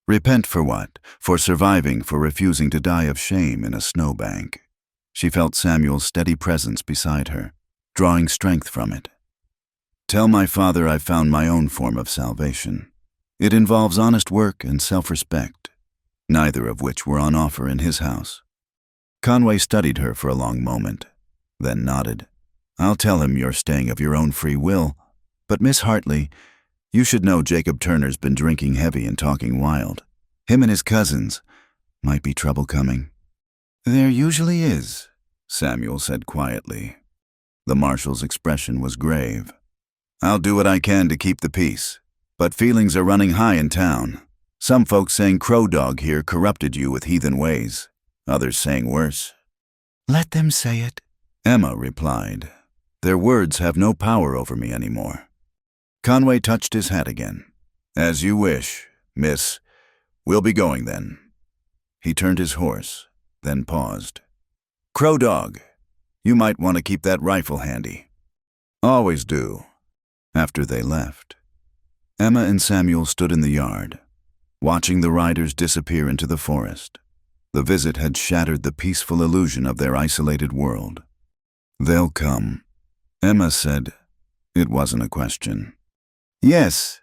Repent for what? For surviving, for refusing to die of shame in a snowbank. She felt Samuel's steady presence beside her, drawing strength from it. "Tell my father I've found my own form of salvation. It involves honest work and self-respect, neither of which were on offer in his house." Conway studied her for a long moment, then nodded. "I'll tell him you're staying of your own free will, but Miss Hartley, you should know Jacob Turner's been drinking heavy and talking wild. Him and his cousins. Might be trouble coming." "There usually is," Samuel said quietly. The marshal's expression was grave. "I'll do what I can to keep the peace, but feelings are running high in town. Some folks saying Crow Dog here corrupted you with heathen ways. Others saying worse." "Let them say it," Emma replied. "Their words have no power over me anymore." Conway touched his hat again. "As you wish, miss. We'll be going then." He turned his horse, then paused. Crow Dog, you might want to keep that rifle handy. Always do. After they left, Emma and Samuel stood in the yard, watching the riders disappear into the forest. The visit had shattered the peaceful illusion of their isolated world. They'll come, Emma said. It wasn't a question. Yes,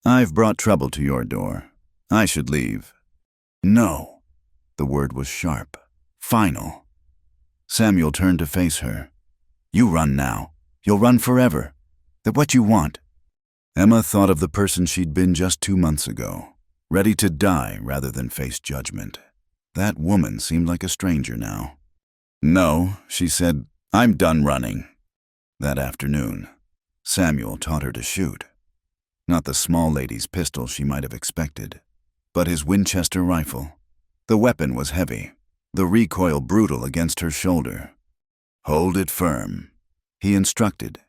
I've brought trouble to your door. I should leave. No. The word was sharp, final. Samuel turned to face her. You run now. You'll run forever. That's what you want. Emma thought of the person she'd been just 2 months ago, ready to die rather than face judgment. That woman seemed like a stranger now. No, she said, I'm done running. That afternoon, Samuel taught her to shoot. Not the small lady's pistol she might have expected, but his Winchester rifle. The weapon was heavy, the recoil brutal against her shoulder. Hold it firm, he instructed,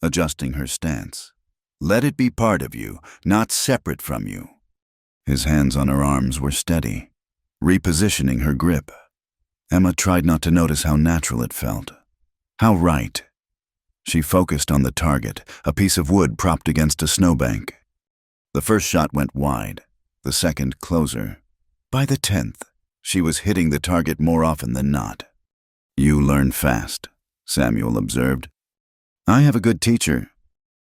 adjusting her stance. Let it be part of you, not separate from you. His hands on her arms were steady, repositioning her grip. Emma tried not to notice how natural it felt. How right. She focused on the target, a piece of wood propped against a snowbank. The first shot went wide, the second closer. By the 10th, she was hitting the target more often than not. You learn fast, Samuel observed. I have a good teacher.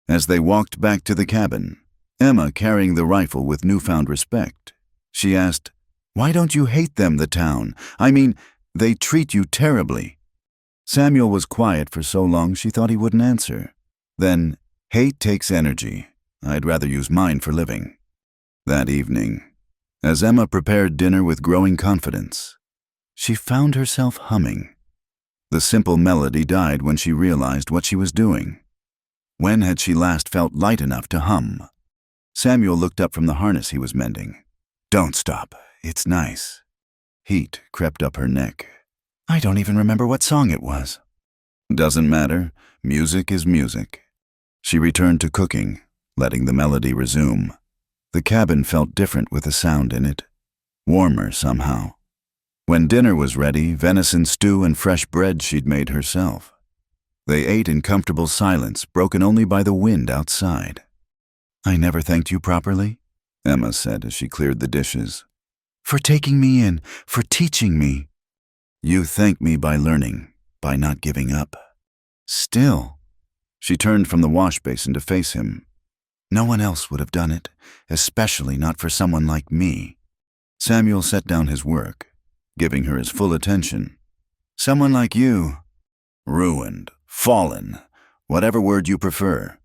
As they walked back to the cabin, Emma carrying the rifle with newfound respect, she asked, Why don't you hate them, the town? I mean, they treat you terribly. Samuel was quiet for so long she thought he wouldn't answer. Then, hate takes energy. I'd rather use mine for living. That evening, as Emma prepared dinner with growing confidence, she found herself humming. The simple melody died when she realized what she was doing. When had she last felt light enough to hum? Samuel looked up from the harness he was mending. Don't stop. It's nice. Heat crept up her neck. I don't even remember what song it was. Doesn't matter. Music is music. She returned to cooking, letting the melody resume. The cabin felt different with the sound in it. Warmer somehow. When dinner was ready, venison stew and fresh bread she'd made herself. They ate in comfortable silence, broken only by the wind outside. I never thanked you properly, Emma said as she cleared the dishes. For taking me in, for teaching me. You thank me by learning, by not giving up. Still. She turned from the wash basin to face him. No one else would have done it, especially not for someone like me. Samuel set down his work, giving her his full attention. Someone like you. Ruined, fallen, whatever word you prefer.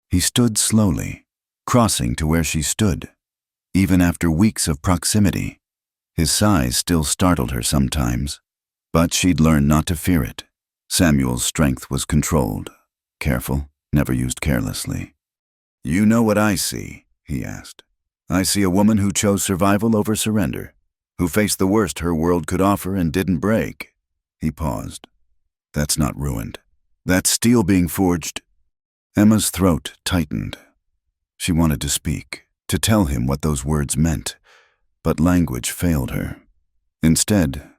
He stood slowly, crossing to where she stood. Even after weeks of proximity, his size still startled her sometimes. But she'd learned not to fear it. Samuel's strength was controlled, careful, never used carelessly. You know what I see, he asked. I see a woman who chose survival over surrender, who faced the worst her world could offer and didn't break. He paused. That's not ruined. That's steel being forged. Emma's throat tightened. She wanted to speak, to tell him what those words meant, but language failed her. Instead,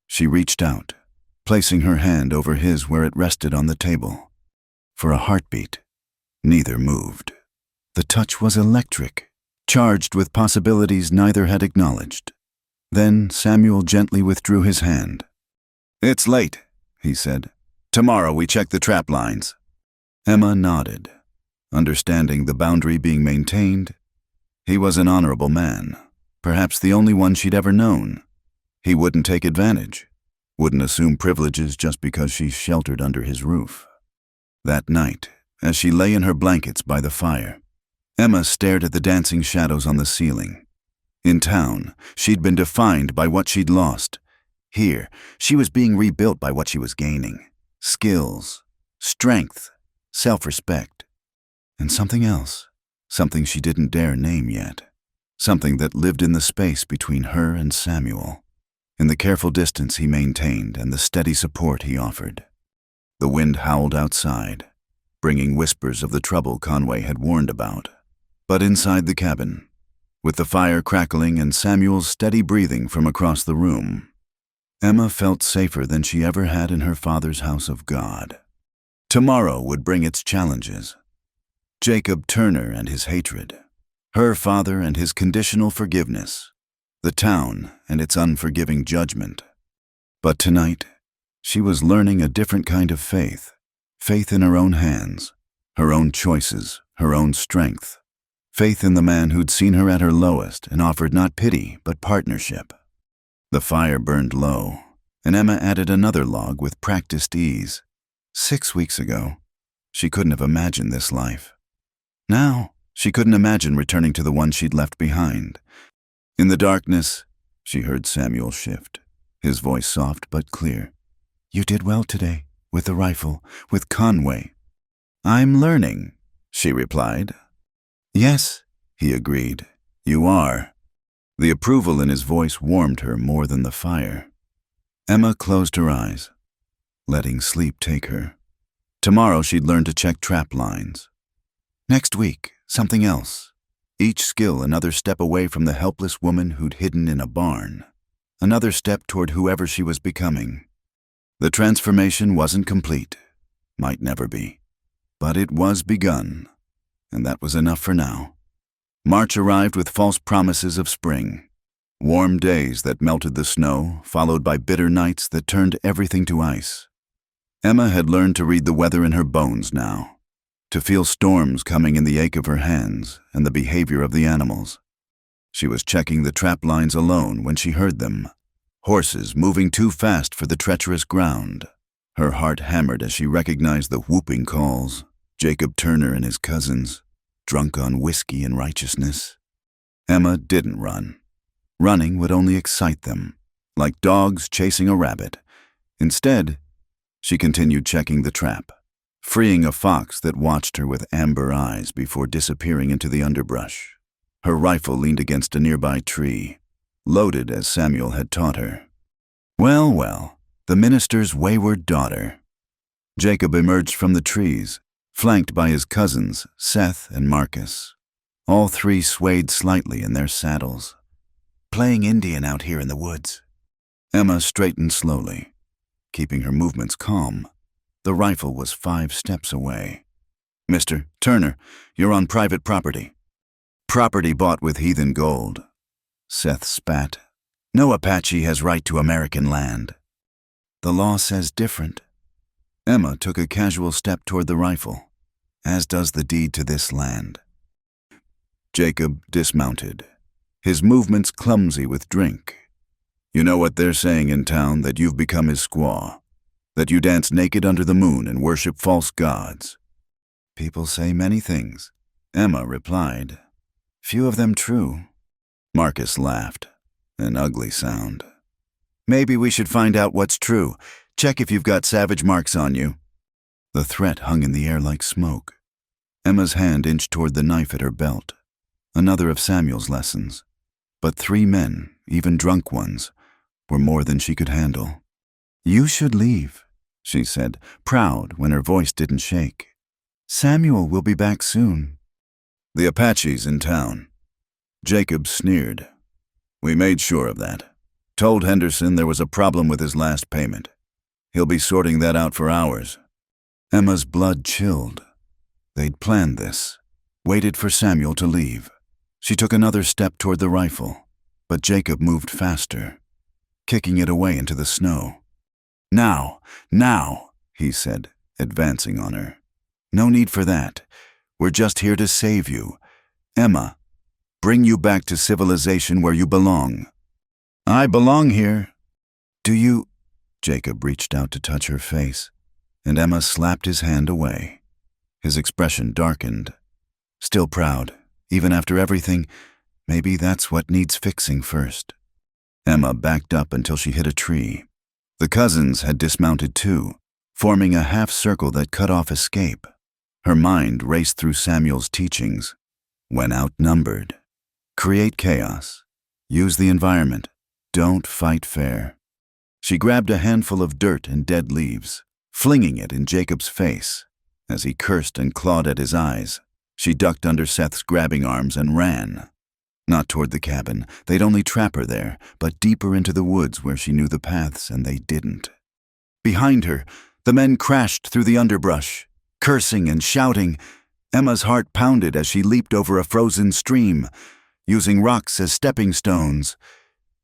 she reached out, placing her hand over his where it rested on the table. For a heartbeat, neither moved. The touch was electric, charged with possibilities neither had acknowledged. Then Samuel gently withdrew his hand. It's late, he said. Tomorrow we check the trap lines. Emma nodded, understanding the boundary being maintained. He was an honorable man, perhaps the only one she'd ever known. He wouldn't take advantage, wouldn't assume privileges just because she sheltered under his roof. That night, as she lay in her blankets by the fire, Emma stared at the dancing shadows on the ceiling. In town, she'd been defined by what she'd lost. Here, she was being rebuilt by what she was gaining. Skills, strength, self-respect. And something else, something she didn't dare name yet. Something that lived in the space between her and Samuel, in the careful distance he maintained and the steady support he offered. The wind howled outside, bringing whispers of the trouble Conway had warned about. But inside the cabin, with the fire crackling and Samuel's steady breathing from across the room, Emma felt safer than she ever had in her father's house of God. Tomorrow would bring its challenges. Jacob Turner and his hatred, her father and his conditional forgiveness, the town and its unforgiving judgment. But tonight, she was learning a different kind of faith. Faith in her own hands, her own choices, her own strength. Faith in the man who'd seen her at her lowest and offered not pity, but partnership. The fire burned low, and Emma added another log with practiced ease. 6 weeks ago, she couldn't have imagined this life. Now, she couldn't imagine returning to the one she'd left behind. In the darkness, she heard Samuel shift, his voice soft but clear. "You did well today, with the rifle, with Conway." "I'm learning," she replied. "Yes," he agreed, "you are." The approval in his voice warmed her more than the fire. Emma closed her eyes, letting sleep take her. Tomorrow she'd learn to check trap lines. Next week, something else. Each skill another step away from the helpless woman who'd hidden in a barn. Another step toward whoever she was becoming. The transformation wasn't complete, might never be, but it was begun, and that was enough for now. March arrived with false promises of spring. Warm days that melted the snow, followed by bitter nights that turned everything to ice. Emma had learned to read the weather in her bones now, to feel storms coming in the ache of her hands and the behavior of the animals. She was checking the trap lines alone when she heard them, horses moving too fast for the treacherous ground. Her heart hammered as she recognized the whooping calls, Jacob Turner and his cousins, drunk on whiskey and righteousness. Emma didn't run. Running would only excite them, like dogs chasing a rabbit. Instead, she continued checking the trap, freeing a fox that watched her with amber eyes before disappearing into the underbrush. Her rifle leaned against a nearby tree, loaded as Samuel had taught her. Well, well, the minister's wayward daughter. Jacob emerged from the trees, flanked by his cousins, Seth and Marcus. All three swayed slightly in their saddles. "Playing Indian out here in the woods." Emma straightened slowly, keeping her movements calm. The rifle was 5 steps away. "Mr. Turner, you're on private property." "Property bought with heathen gold." Seth spat. "No Apache has right to American land." "The law says different." Emma took a casual step toward the rifle, as does the deed to this land. Jacob dismounted, his movements clumsy with drink. "You know what they're saying in town, that you've become his squaw, that you dance naked under the moon and worship false gods." "People say many things," Emma replied. "Few of them true." Marcus laughed, an ugly sound. "Maybe we should find out what's true. Check if you've got savage marks on you." The threat hung in the air like smoke. Emma's hand inched toward the knife at her belt, another of Samuel's lessons. But 3 men, even drunk ones, were more than she could handle. "You should leave," she said, proud when her voice didn't shake. "Samuel will be back soon." "The Apache's in town." Jacob sneered. "We made sure of that. Told Henderson there was a problem with his last payment. He'll be sorting that out for hours." Emma's blood chilled. They'd planned this, waited for Samuel to leave. She took another step toward the rifle, but Jacob moved faster, kicking it away into the snow. Now, he said, advancing on her. "No need for that. We're just here to save you. Emma, bring you back to civilization where you belong." "I belong here." "Do you?" Jacob reached out to touch her face, and Emma slapped his hand away. His expression darkened. Still proud, even after everything, maybe that's what needs fixing first. Emma backed up until she hit a tree. The cousins had dismounted too, forming a half-circle that cut off escape. Her mind raced through Samuel's teachings. When outnumbered, create chaos. Use the environment. Don't fight fair. She grabbed a handful of dirt and dead leaves, flinging it in Jacob's face. As he cursed and clawed at his eyes, she ducked under Seth's grabbing arms and ran. Not toward the cabin. They'd only trap her there, but deeper into the woods where she knew the paths and they didn't. Behind her, the men crashed through the underbrush, cursing and shouting. Emma's heart pounded as she leaped over a frozen stream, using rocks as stepping stones.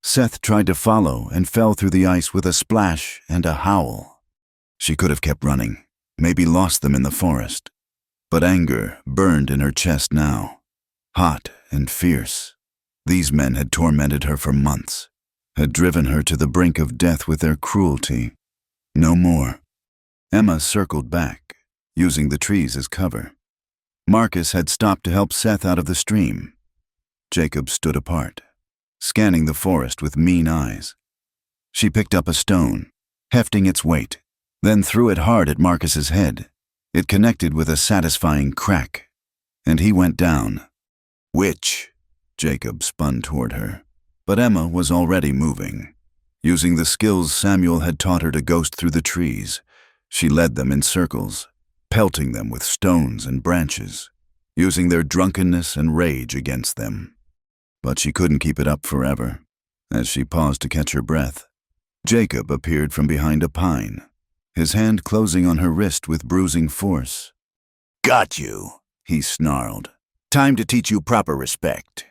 Seth tried to follow and fell through the ice with a splash and a howl. She could have kept running, maybe lost them in the forest. But anger burned in her chest now, hot and fierce. These men had tormented her for months, had driven her to the brink of death with their cruelty. No more. Emma circled back, using the trees as cover. Marcus had stopped to help Seth out of the stream. Jacob stood apart, scanning the forest with mean eyes. She picked up a stone, hefting its weight, then threw it hard at Marcus's head. It connected with a satisfying crack, and he went down. Witch! Jacob spun toward her, but Emma was already moving. Using the skills Samuel had taught her to ghost through the trees, she led them in circles, pelting them with stones and branches, using their drunkenness and rage against them. But she couldn't keep it up forever. As she paused to catch her breath, Jacob appeared from behind a pine, his hand closing on her wrist with bruising force. "Got you," he snarled. "Time to teach you proper respect."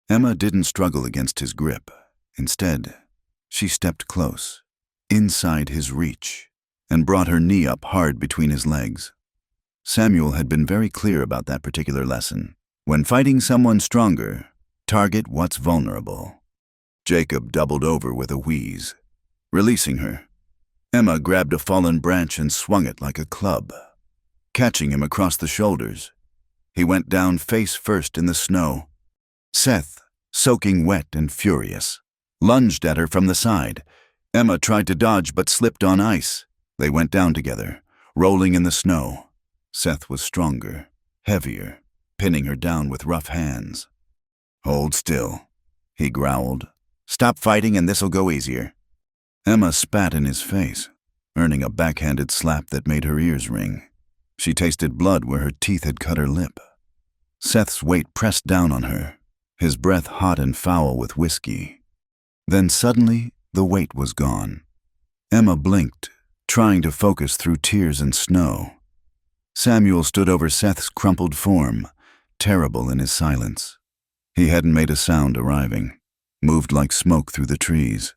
Emma didn't struggle against his grip. Instead, she stepped close, inside his reach, and brought her knee up hard between his legs. Samuel had been very clear about that particular lesson. When fighting someone stronger, target what's vulnerable. Jacob doubled over with a wheeze, releasing her. Emma grabbed a fallen branch and swung it like a club, catching him across the shoulders. He went down face first in the snow. Seth, soaking wet and furious, lunged at her from the side. Emma tried to dodge but slipped on ice. They went down together, rolling in the snow. Seth was stronger, heavier, pinning her down with rough hands. "Hold still," he growled. "Stop fighting and this'll go easier." Emma spat in his face, earning a backhanded slap that made her ears ring. She tasted blood where her teeth had cut her lip. Seth's weight pressed down on her, his breath hot and foul with whiskey. Then suddenly, the weight was gone. Emma blinked, trying to focus through tears and snow. Samuel stood over Seth's crumpled form, terrible in his silence. He hadn't made a sound arriving, moved like smoke through the trees.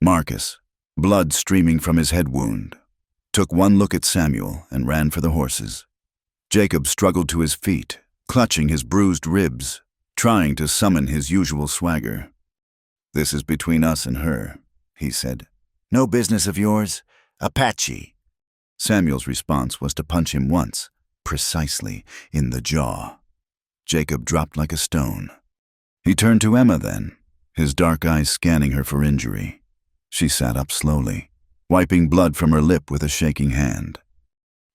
Marcus, blood streaming from his head wound, took one look at Samuel and ran for the horses. Jacob struggled to his feet, clutching his bruised ribs, trying to summon his usual swagger. "This is between us and her," he said. "No business of yours. Apache." Samuel's response was to punch him once, precisely in the jaw. Jacob dropped like a stone. He turned to Emma then, his dark eyes scanning her for injury. She sat up slowly, wiping blood from her lip with a shaking hand.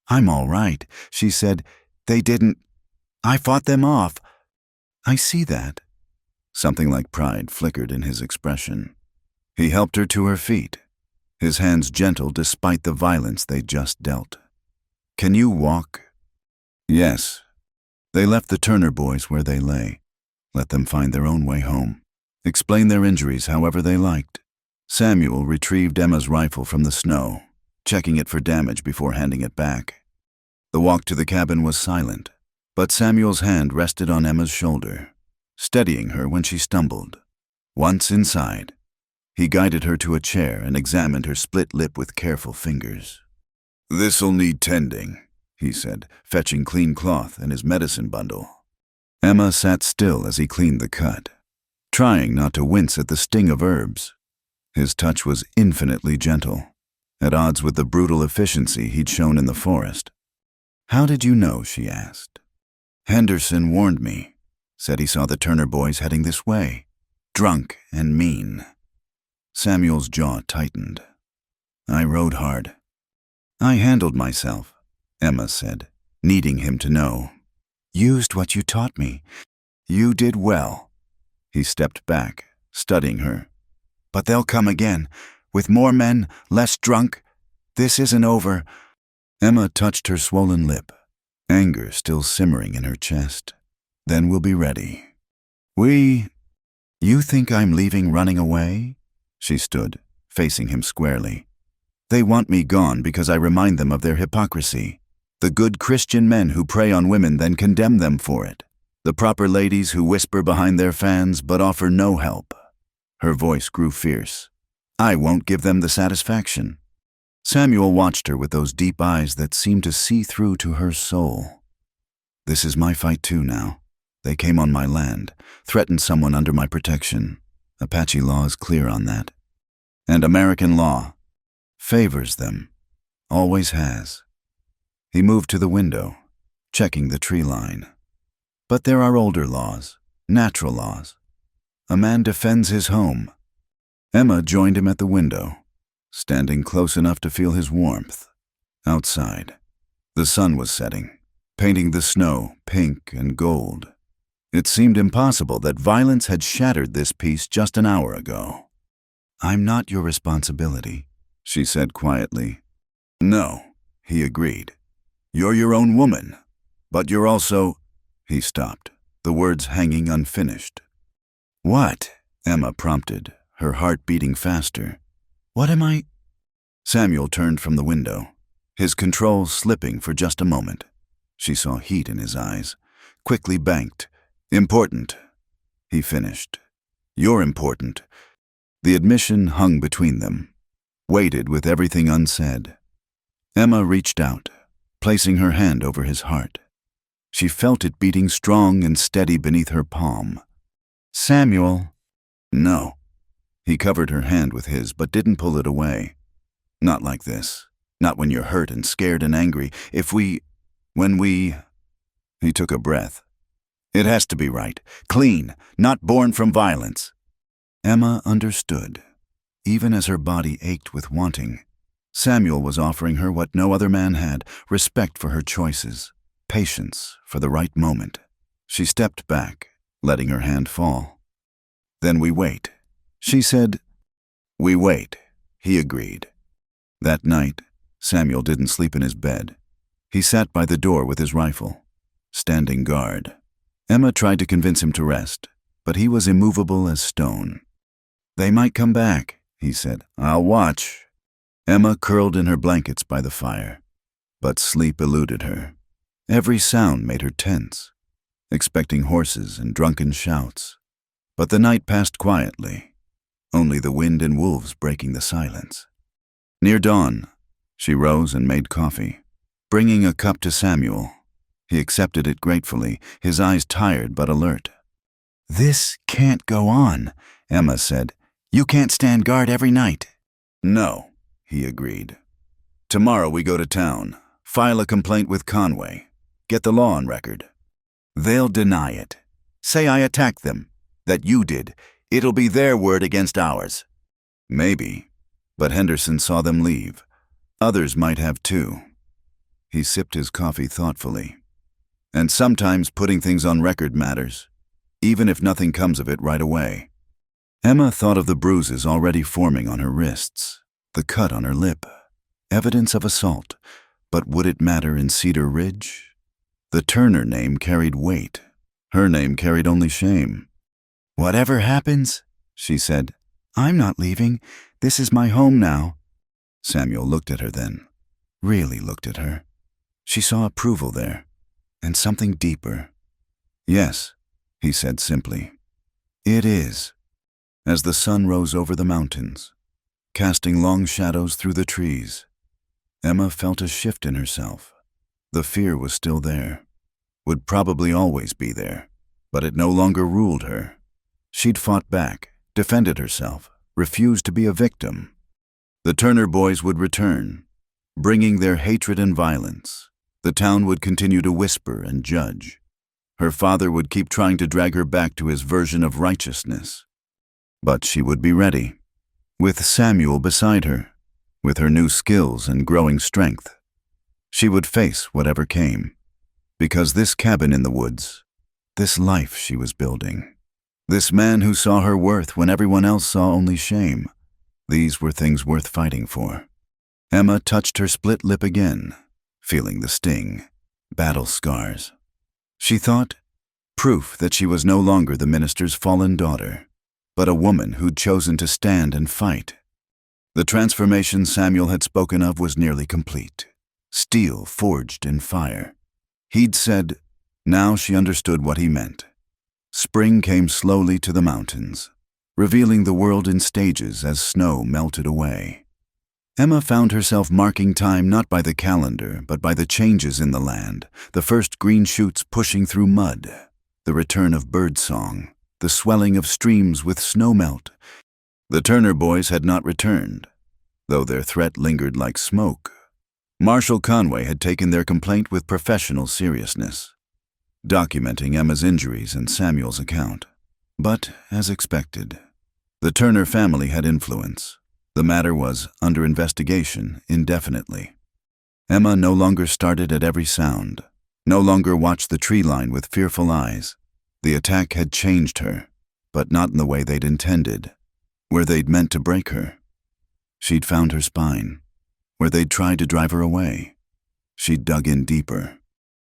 "I'm all right," she said. "They didn't. I fought them off." "I see that." Something like pride flickered in his expression. He helped her to her feet, his hands gentle despite the violence they'd just dealt. "Can you walk?" "Yes." They left the Turner boys where they lay, let them find their own way home, explain their injuries however they liked. Samuel retrieved Emma's rifle from the snow, checking it for damage before handing it back. The walk to the cabin was silent, but Samuel's hand rested on Emma's shoulder, steadying her when she stumbled. Once inside, he guided her to a chair and examined her split lip with careful fingers. "This'll need tending," he said, fetching clean cloth and his medicine bundle. Emma sat still as he cleaned the cut, trying not to wince at the sting of herbs. His touch was infinitely gentle, at odds with the brutal efficiency he'd shown in the forest. "How did you know?" she asked. "Henderson warned me. Said he saw the Turner boys heading this way, drunk and mean." Samuel's jaw tightened. "I rode hard." "I handled myself," Emma said, needing him to know. "Used what you taught me. You did well." He stepped back, studying her. "But they'll come again, with more men, less drunk. This isn't over." Emma touched her swollen lip, anger still simmering in her chest. "Then we'll be ready." You think I'm leaving running away? She stood, facing him squarely. They want me gone because I remind them of their hypocrisy. The good Christian men who prey on women then condemn them for it. The proper ladies who whisper behind their fans but offer no help. Her voice grew fierce. I won't give them the satisfaction. Samuel watched her with those deep eyes that seemed to see through to her soul. This is my fight too now. They came on my land, threatened someone under my protection. Apache law is clear on that. And American law favors them. Always has. He moved to the window, checking the tree line. But there are older laws, natural laws. A man defends his home. Emma joined him at the window, standing close enough to feel his warmth. Outside, the sun was setting, painting the snow pink and gold. It seemed impossible that violence had shattered this peace just an hour ago. I'm not your responsibility, she said quietly. No, he agreed. You're your own woman, but you're also... He stopped, the words hanging unfinished. What? Emma prompted, her heart beating faster. What am I... Samuel turned from the window, his control slipping for just a moment. She saw heat in his eyes, quickly banked. Important, he finished. You're important. The admission hung between them, weighted with everything unsaid. Emma reached out, placing her hand over his heart. She felt it beating strong and steady beneath her palm. Samuel. No. He covered her hand with his, but didn't pull it away. Not like this. Not when you're hurt and scared and angry. When we... He took a breath. It has to be right. Clean. Not born from violence. Emma understood, even as her body ached with wanting. Samuel was offering her what no other man had, respect for her choices, patience for the right moment. She stepped back, letting her hand fall. Then we wait. She said, we wait. He agreed. That night, Samuel didn't sleep in his bed. He sat by the door with his rifle, standing guard. Emma tried to convince him to rest, but he was immovable as stone. They might come back, he said. I'll watch. Emma curled in her blankets by the fire, but sleep eluded her. Every sound made her tense, expecting horses and drunken shouts. But the night passed quietly, only the wind and wolves breaking the silence. Near dawn, she rose and made coffee, bringing a cup to Samuel. He accepted it gratefully, his eyes tired but alert. This can't go on, Emma said. You can't stand guard every night. No, he agreed. Tomorrow we go to town, file a complaint with Conway, get the law on record. They'll deny it. Say I attacked them, that you did. It'll be their word against ours. Maybe, but Henderson saw them leave. Others might have too. He sipped his coffee thoughtfully. And sometimes putting things on record matters, even if nothing comes of it right away. Emma thought of the bruises already forming on her wrists, the cut on her lip, evidence of assault, but would it matter in Cedar Ridge? The Turner name carried weight. Her name carried only shame. Whatever happens, she said, I'm not leaving. This is my home now. Samuel looked at her then, really looked at her. She saw approval there, and something deeper. Yes, he said simply. It is. As the sun rose over the mountains, casting long shadows through the trees, Emma felt a shift in herself. The fear was still there, would probably always be there, but it no longer ruled her. She'd fought back, defended herself, refused to be a victim. The Turner boys would return, bringing their hatred and violence. The town would continue to whisper and judge. Her father would keep trying to drag her back to his version of righteousness. But she would be ready, with Samuel beside her, with her new skills and growing strength. She would face whatever came, because this cabin in the woods, this life she was building, this man who saw her worth when everyone else saw only shame, these were things worth fighting for. Emma touched her split lip again, feeling the sting, battle scars. She thought, Proof that she was no longer the minister's fallen daughter, but a woman who'd chosen to stand and fight. The transformation Samuel had spoken of was nearly complete. Steel forged in fire. He'd said, now she understood what he meant. Spring came slowly to the mountains, revealing the world in stages as snow melted away. Emma found herself marking time not by the calendar, but by the changes in the land, the first green shoots pushing through mud, the return of birdsong, the swelling of streams with snowmelt. The Turner boys had not returned, though their threat lingered like smoke. Marshal Conway had taken their complaint with professional seriousness, documenting Emma's injuries and Samuel's account. But, as expected, the Turner family had influence. The matter was under investigation indefinitely. Emma no longer started at every sound, no longer watched the tree line with fearful eyes. The attack had changed her, but not in the way they'd intended, where they'd meant to break her. She'd found her spine, where they'd tried to drive her away. She'd dug in deeper.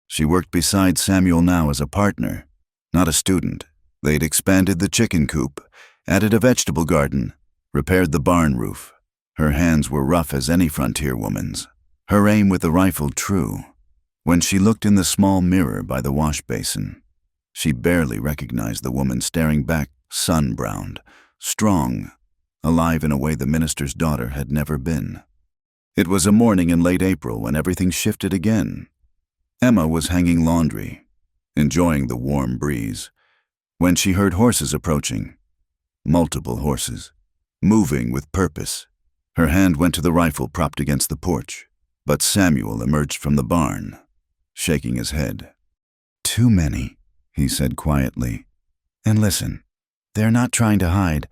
She worked beside Samuel now as a partner, not a student. They'd expanded the chicken coop, added a vegetable garden, repaired the barn roof. Her hands were rough as any frontier woman's, her aim with the rifle true. When she looked in the small mirror by the wash basin, she barely recognized the woman staring back, sun-browned, strong, alive in a way the minister's daughter had never been. It was a morning in late April when everything shifted again. Emma was hanging laundry, enjoying the warm breeze, when she heard horses approaching. Multiple horses, moving with purpose. Her hand went to the rifle propped against the porch, but Samuel emerged from the barn, shaking his head. "Too many," he said quietly. "And listen, they're not trying to hide."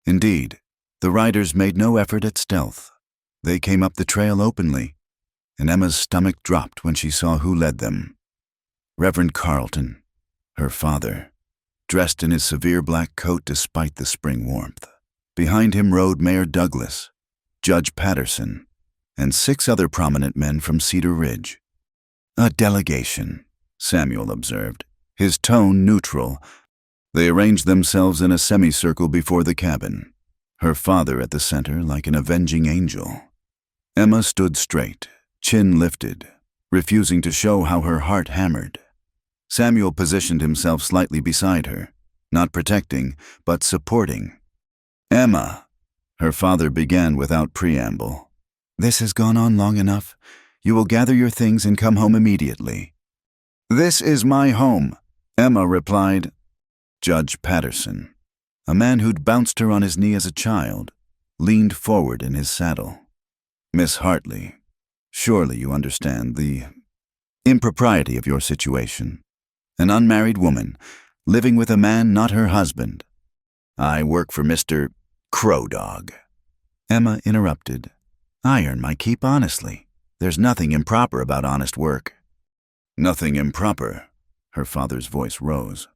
Indeed, the riders made no effort at stealth. They came up the trail openly, and Emma's stomach dropped when she saw who led them. Reverend Carlton, her father, dressed in his severe black coat despite the spring warmth. Behind him rode Mayor Douglas, Judge Patterson, and 6 other prominent men from Cedar Ridge. "A delegation," Samuel observed, his tone neutral. They arranged themselves in a semicircle before the cabin, her father at the center like an avenging angel. Emma stood straight, chin lifted, refusing to show how her heart hammered. Samuel positioned himself slightly beside her, not protecting, but supporting. "Emma," her father began without preamble, "this has gone on long enough. You will gather your things and come home immediately." "This is my home," Emma replied. Judge Patterson, a man who'd bounced her on his knee as a child, leaned forward in his saddle. "Miss Hartley, surely you understand the impropriety of your situation. An unmarried woman, living with a man not her husband." "I work for Mr. Crow Dog." Emma interrupted. "I earn my keep honestly. There's nothing improper about honest work." "Nothing improper," her father's voice rose.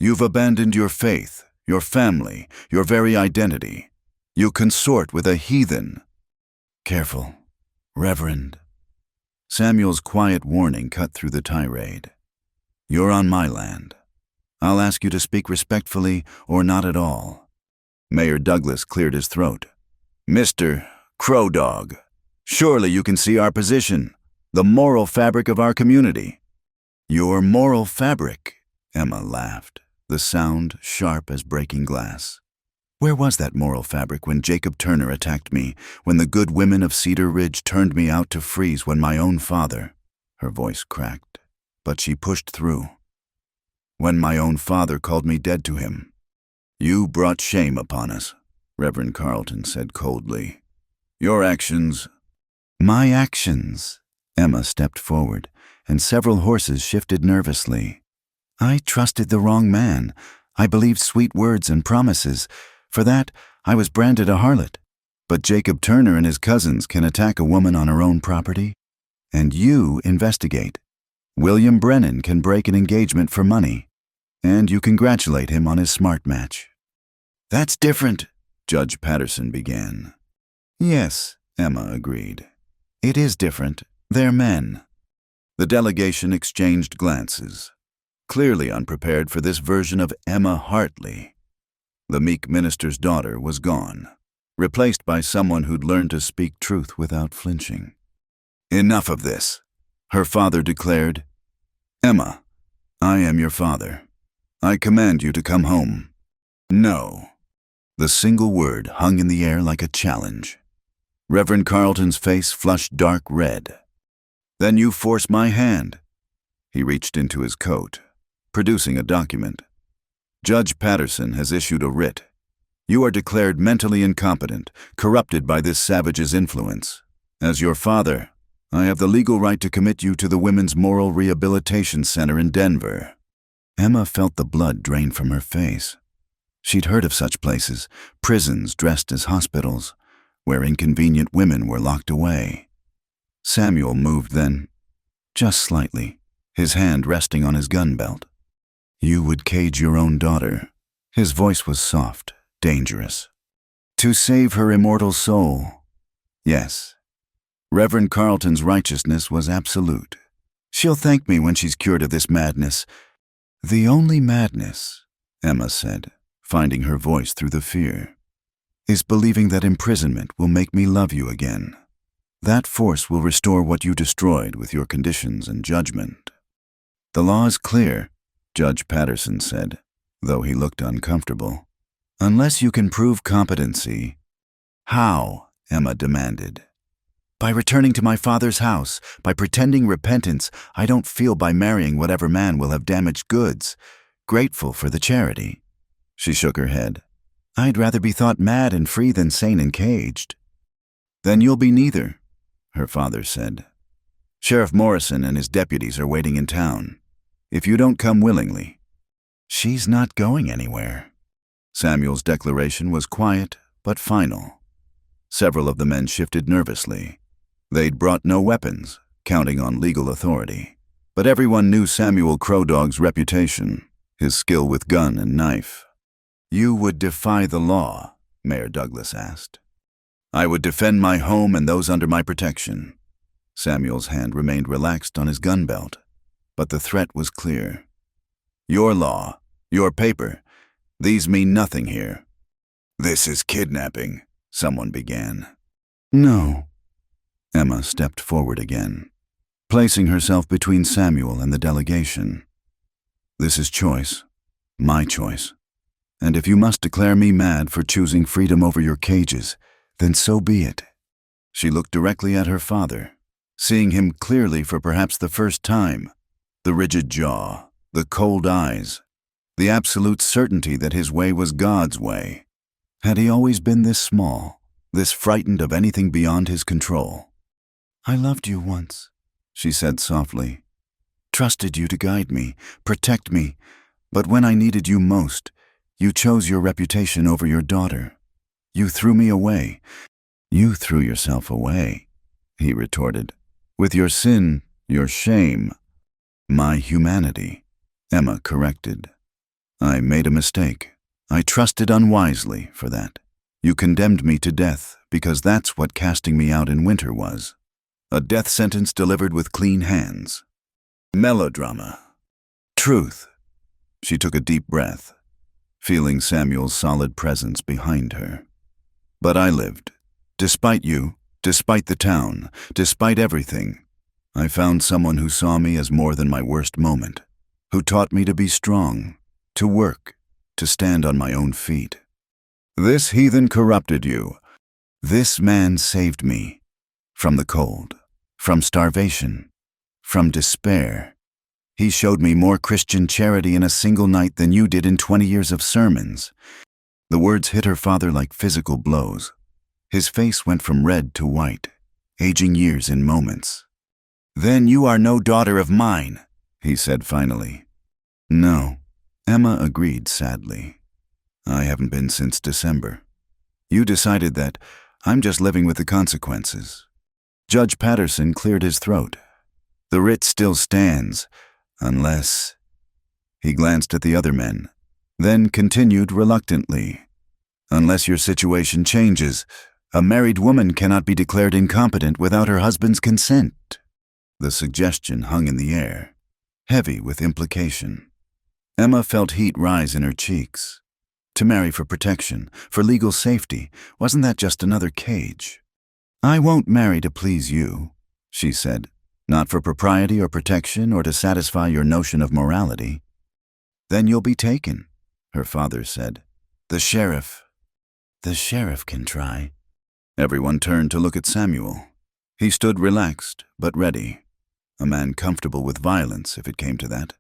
"You've abandoned your faith, your family, your very identity. You consort with a heathen." "Careful, Reverend." Samuel's quiet warning cut through the tirade. "You're on my land. I'll ask you to speak respectfully or not at all." Mayor Douglas cleared his throat. "Mr. Crow Dog, surely you can see our position, the moral fabric of our community." "Your moral fabric," Emma laughed, the sound sharp as breaking glass. "Where was that moral fabric when Jacob Turner attacked me, when the good women of Cedar Ridge turned me out to freeze when my own father—" Her voice cracked, but she pushed through. "When my own father called me dead to him." "You brought shame upon us," Reverend Carlton said coldly. "Your actions—" "My actions." Emma stepped forward, and several horses shifted nervously. "I trusted the wrong man. I believed sweet words and promises. For that, I was branded a harlot. But Jacob Turner and his cousins can attack a woman on her own property, and you investigate. William Brennan can break an engagement for money, and you congratulate him on his smart match." "That's different," Judge Patterson began. "Yes," Emma agreed. "It is different. They're men." The delegation exchanged glances. clearly unprepared for this version of Emma Hartley. The meek minister's daughter was gone, replaced by someone who'd learned to speak truth without flinching. "Enough of this," her father declared. "Emma, I am your father. I command you to come home." "No." The single word hung in the air like a challenge. Reverend Carlton's face flushed dark red. "Then you force my hand." He reached into his coat, producing a document. "Judge Patterson has issued a writ. You are declared mentally incompetent, corrupted by this savage's influence. As your father, I have the legal right to commit you to the Women's Moral Rehabilitation Center in Denver." Emma felt the blood drain from her face. She'd heard of such places, prisons dressed as hospitals, where inconvenient women were locked away. Samuel moved then, just slightly, his hand resting on his gun belt. "You would cage your own daughter." His voice was soft, dangerous. "To save her immortal soul." Yes. Reverend Carlton's righteousness was absolute. "She'll thank me when she's cured of this madness." "The only madness," Emma said, finding her voice through the fear, "is believing that imprisonment will make me love you again. That force will restore what you destroyed with your conditions and judgment." "The law is clear," Judge Patterson said, though he looked uncomfortable. "Unless you can prove competency." "How?" Emma demanded. "By returning to my father's house, by pretending repentance I don't feel by marrying whatever man will have damaged goods, grateful for the charity." She shook her head. "I'd rather be thought mad and free than sane and caged." "Then you'll be neither," her father said. "Sheriff Morrison and his deputies are waiting in town. If you don't come willingly." "She's not going anywhere." Samuel's declaration was quiet but final. Several of the men shifted nervously. They'd brought no weapons, counting on legal authority. But everyone knew Samuel Crowdog's reputation, his skill with gun and knife. "You would defy the law?" Mayor Douglas asked. "I would defend my home and those under my protection." Samuel's hand remained relaxed on his gun belt, but the threat was clear. "Your law, your paper, these mean nothing here." "This is kidnapping," someone began. "No." Emma stepped forward again, placing herself between Samuel and the delegation. "This is choice, my choice. And if you must declare me mad for choosing freedom over your cages, then so be it." She looked directly at her father, seeing him clearly for perhaps the first time. The rigid jaw, the cold eyes, the absolute certainty that his way was God's way. Had he always been this small, this frightened of anything beyond his control? "I loved you once," she said softly. "Trusted you to guide me, protect me, but when I needed you most, you chose your reputation over your daughter. You threw me away." "You threw yourself away," he retorted, "with your sin, your shame." "My humanity," Emma corrected. "I made a mistake. I trusted unwisely for that. You condemned me to death because that's what casting me out in winter was. A death sentence delivered with clean hands. Melodrama. Truth." She took a deep breath, feeling Samuel's solid presence behind her. "But I lived. Despite you, despite the town, despite everything, I found someone who saw me as more than my worst moment, who taught me to be strong, to work, to stand on my own feet. This heathen corrupted you. This man saved me. From the cold, from starvation, from despair. He showed me more Christian charity in a single night than you did in 20 years of sermons." The words hit her father like physical blows. His face went from red to white, aging years in moments. "Then you are no daughter of mine," he said finally. "No," Emma agreed sadly. "I haven't been since December. You decided that. I'm just living with the consequences." Judge Patterson cleared his throat. "The writ still stands, unless—" He glanced at the other men, then continued reluctantly. "Unless your situation changes, a married woman cannot be declared incompetent without her husband's consent." The suggestion hung in the air, heavy with implication. Emma felt heat rise in her cheeks. To marry for protection, for legal safety, wasn't that just another cage? "I won't marry to please you," she said, "not for propriety or protection or to satisfy your notion of morality." "Then you'll be taken," her father said. "The sheriff can try." Everyone turned to look at Samuel. He stood relaxed, but ready. A man comfortable with violence, if it came to that.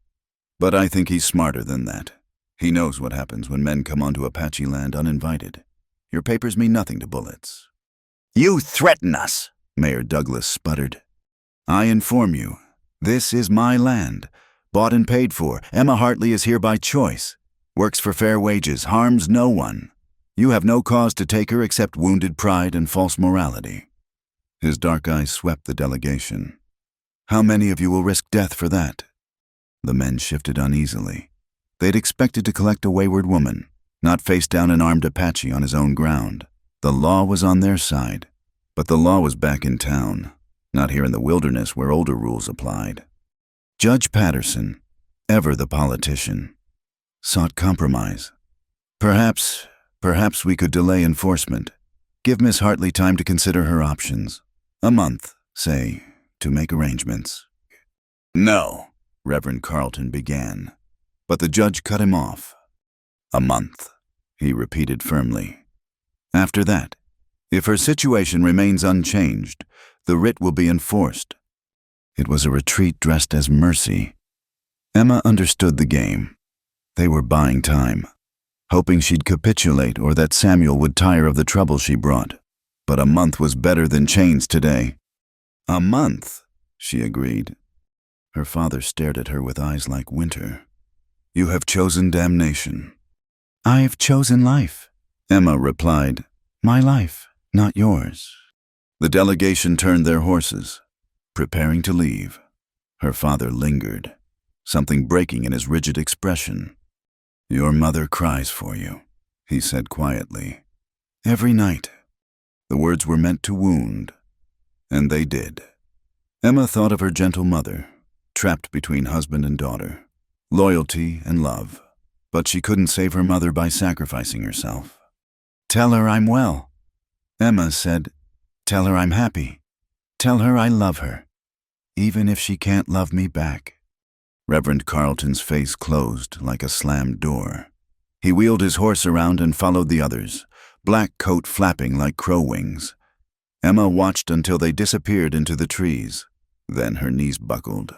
But I think he's smarter than that. He knows what happens when men come onto Apache land uninvited. Your papers mean nothing to bullets. "You threaten us," Mayor Douglas sputtered. "I inform you, this is my land. Bought and paid for. Emma Hartley is here by choice. Works for fair wages, harms no one. You have no cause to take her except wounded pride and false morality." His dark eyes swept the delegation. "How many of you will risk death for that?" The men shifted uneasily. They'd expected to collect a wayward woman, not face down an armed Apache on his own ground. The law was on their side, but the law was back in town, not here in the wilderness where older rules applied. Judge Patterson, ever the politician, sought compromise. Perhaps we could delay enforcement. Give Miss Hartley time to consider her options. A month, say, to make arrangements. "No," Reverend Carlton began, but the judge cut him off. "A month," he repeated firmly. "After that, if her situation remains unchanged, the writ will be enforced." It was a retreat dressed as mercy. Emma understood the game. They were buying time, hoping she'd capitulate or that Samuel would tire of the trouble she brought. But a month was better than chains today. "A month," she agreed. Her father stared at her with eyes like winter. "You have chosen damnation." "I have chosen life," Emma replied. "My life, not yours." The delegation turned their horses, preparing to leave. Her father lingered, something breaking in his rigid expression. "Your mother cries for you," he said quietly. "Every night." The words were meant to wound, and they did. Emma thought of her gentle mother, trapped between husband and daughter, loyalty and love, but she couldn't save her mother by sacrificing herself. "Tell her I'm well," Emma said. "Tell her I'm happy. Tell her I love her, even if she can't love me back." Reverend Carlton's face closed like a slammed door. He wheeled his horse around and followed the others, black coat flapping like crow wings. Emma watched until they disappeared into the trees. Then her knees buckled.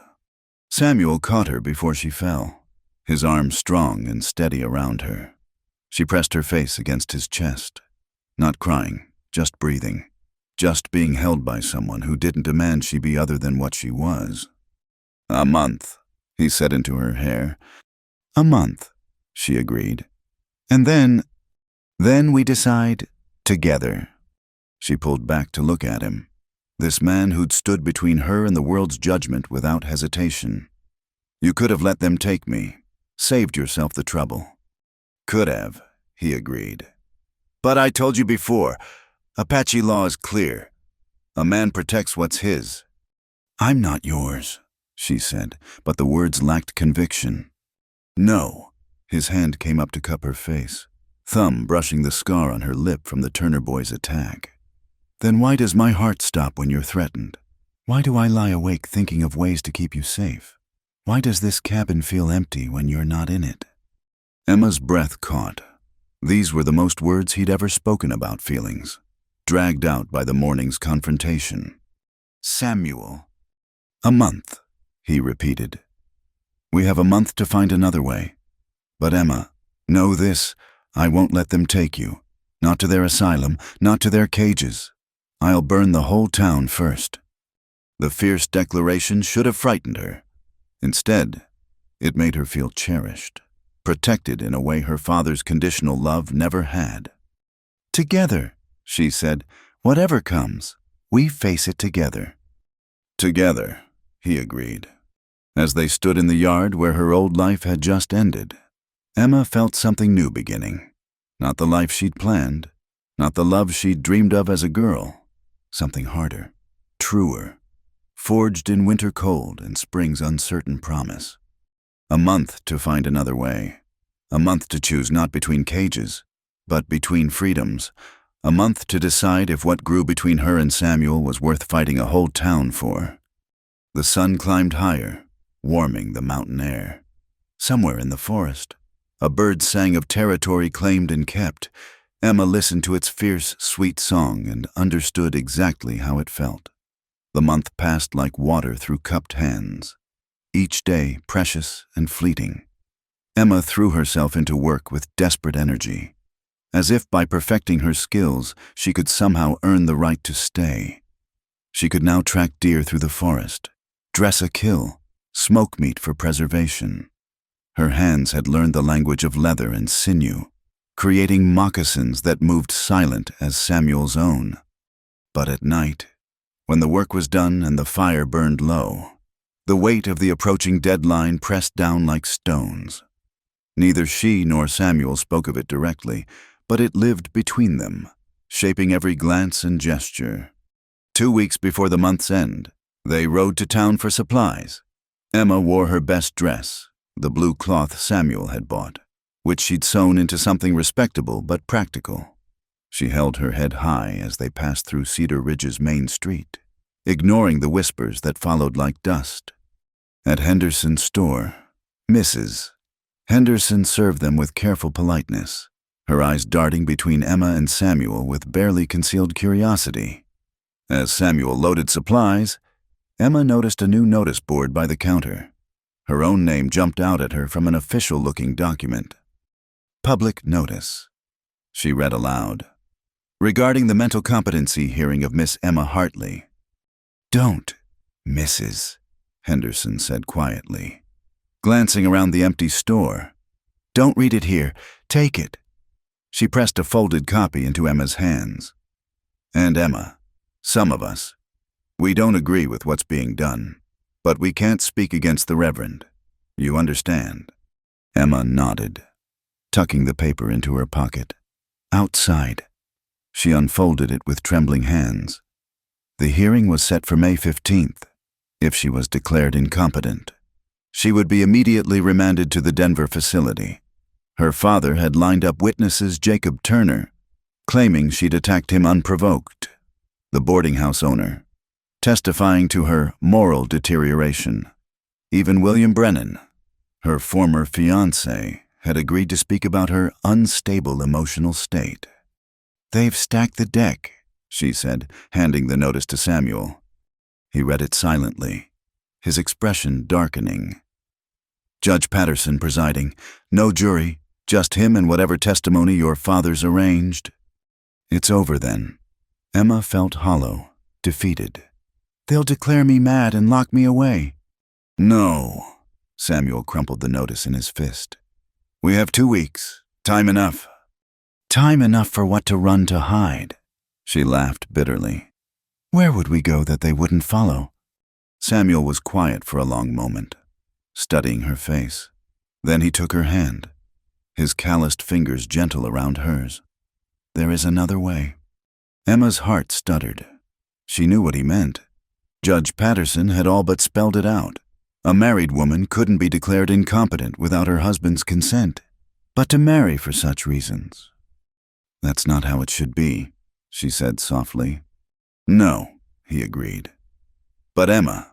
Samuel caught her before she fell, his arms strong and steady around her. She pressed her face against his chest, not crying, just breathing, just being held by someone who didn't demand she be other than what she was. "A month," he said into her hair. "A month," she agreed. "And then we decide together." She pulled back to look at him, this man who'd stood between her and the world's judgment without hesitation. "You could have let them take me, saved yourself the trouble." "Could have," he agreed. "But I told you before, Apache law is clear. A man protects what's his." "I'm not yours," she said, but the words lacked conviction. "No." His hand came up to cup her face, thumb brushing the scar on her lip from the Turner boy's attack. "Then why does my heart stop when you're threatened? Why do I lie awake thinking of ways to keep you safe? Why does this cabin feel empty when you're not in it?" Emma's breath caught. These were the most words he'd ever spoken about feelings, dragged out by the morning's confrontation. "Samuel." "A month," he repeated. "We have a month to find another way. But Emma, know this, I won't let them take you. Not to their asylum, not to their cages. I'll burn the whole town first." The fierce declaration should have frightened her. Instead, it made her feel cherished, protected in a way her father's conditional love never had. "Together," she said, "whatever comes, we face it together." "Together," he agreed. As they stood in the yard where her old life had just ended, Emma felt something new beginning. Not the life she'd planned, not the love she'd dreamed of as a girl. Something harder, truer, forged in winter cold and spring's uncertain promise. A month to find another way. A month to choose not between cages, but between freedoms. A month to decide if what grew between her and Samuel was worth fighting a whole town for. The sun climbed higher, warming the mountain air. Somewhere in the forest, a bird sang of territory claimed and kept. Emma listened to its fierce, sweet song and understood exactly how it felt. The month passed like water through cupped hands, each day precious and fleeting. Emma threw herself into work with desperate energy, as if by perfecting her skills she could somehow earn the right to stay. She could now track deer through the forest, dress a kill, smoke meat for preservation. Her hands had learned the language of leather and sinew, creating moccasins that moved silent as Samuel's own. But at night, when the work was done and the fire burned low, the weight of the approaching deadline pressed down like stones. Neither she nor Samuel spoke of it directly, but it lived between them, shaping every glance and gesture. 2 weeks before the month's end, they rode to town for supplies. Emma wore her best dress, the blue cloth Samuel had bought, which she'd sewn into something respectable but practical. She held her head high as they passed through Cedar Ridge's main street, ignoring the whispers that followed like dust. At Henderson's store, Mrs. Henderson served them with careful politeness, her eyes darting between Emma and Samuel with barely concealed curiosity. As Samuel loaded supplies, Emma noticed a new notice board by the counter. Her own name jumped out at her from an official-looking document. Public notice. She read aloud. Regarding the mental competency hearing of Miss Emma Hartley. Don't, Mrs. Henderson said quietly, glancing around the empty store. Don't read it here. Take it. She pressed a folded copy into Emma's hands. And Emma, some of us, we don't agree with what's being done, but we can't speak against the Reverend. You understand? Emma nodded, tucking the paper into her pocket. Outside. She unfolded it with trembling hands. The hearing was set for May 15th. If she was declared incompetent, she would be immediately remanded to the Denver facility. Her father had lined up witnesses Jacob Turner, claiming she'd attacked him unprovoked, the boarding house owner, testifying to her moral deterioration. Even William Brennan, her former fiancé, had agreed to speak about her unstable emotional state. They've stacked the deck, she said, handing the notice to Samuel. He read it silently, his expression darkening. Judge Patterson presiding. No jury, just him and whatever testimony your father's arranged. It's over then. Emma felt hollow, defeated. They'll declare me mad and lock me away. No. Samuel crumpled the notice in his fist. We have 2 weeks. Time enough. Time enough for what to run to hide. She laughed bitterly. Where would we go that they wouldn't follow? Samuel was quiet for a long moment, studying her face. Then he took her hand, his calloused fingers gentle around hers. There is another way. Emma's heart stuttered. She knew what he meant. Judge Patterson had all but spelled it out. A married woman couldn't be declared incompetent without her husband's consent, but to marry for such reasons. That's not how it should be, she said softly. No, he agreed. But Emma,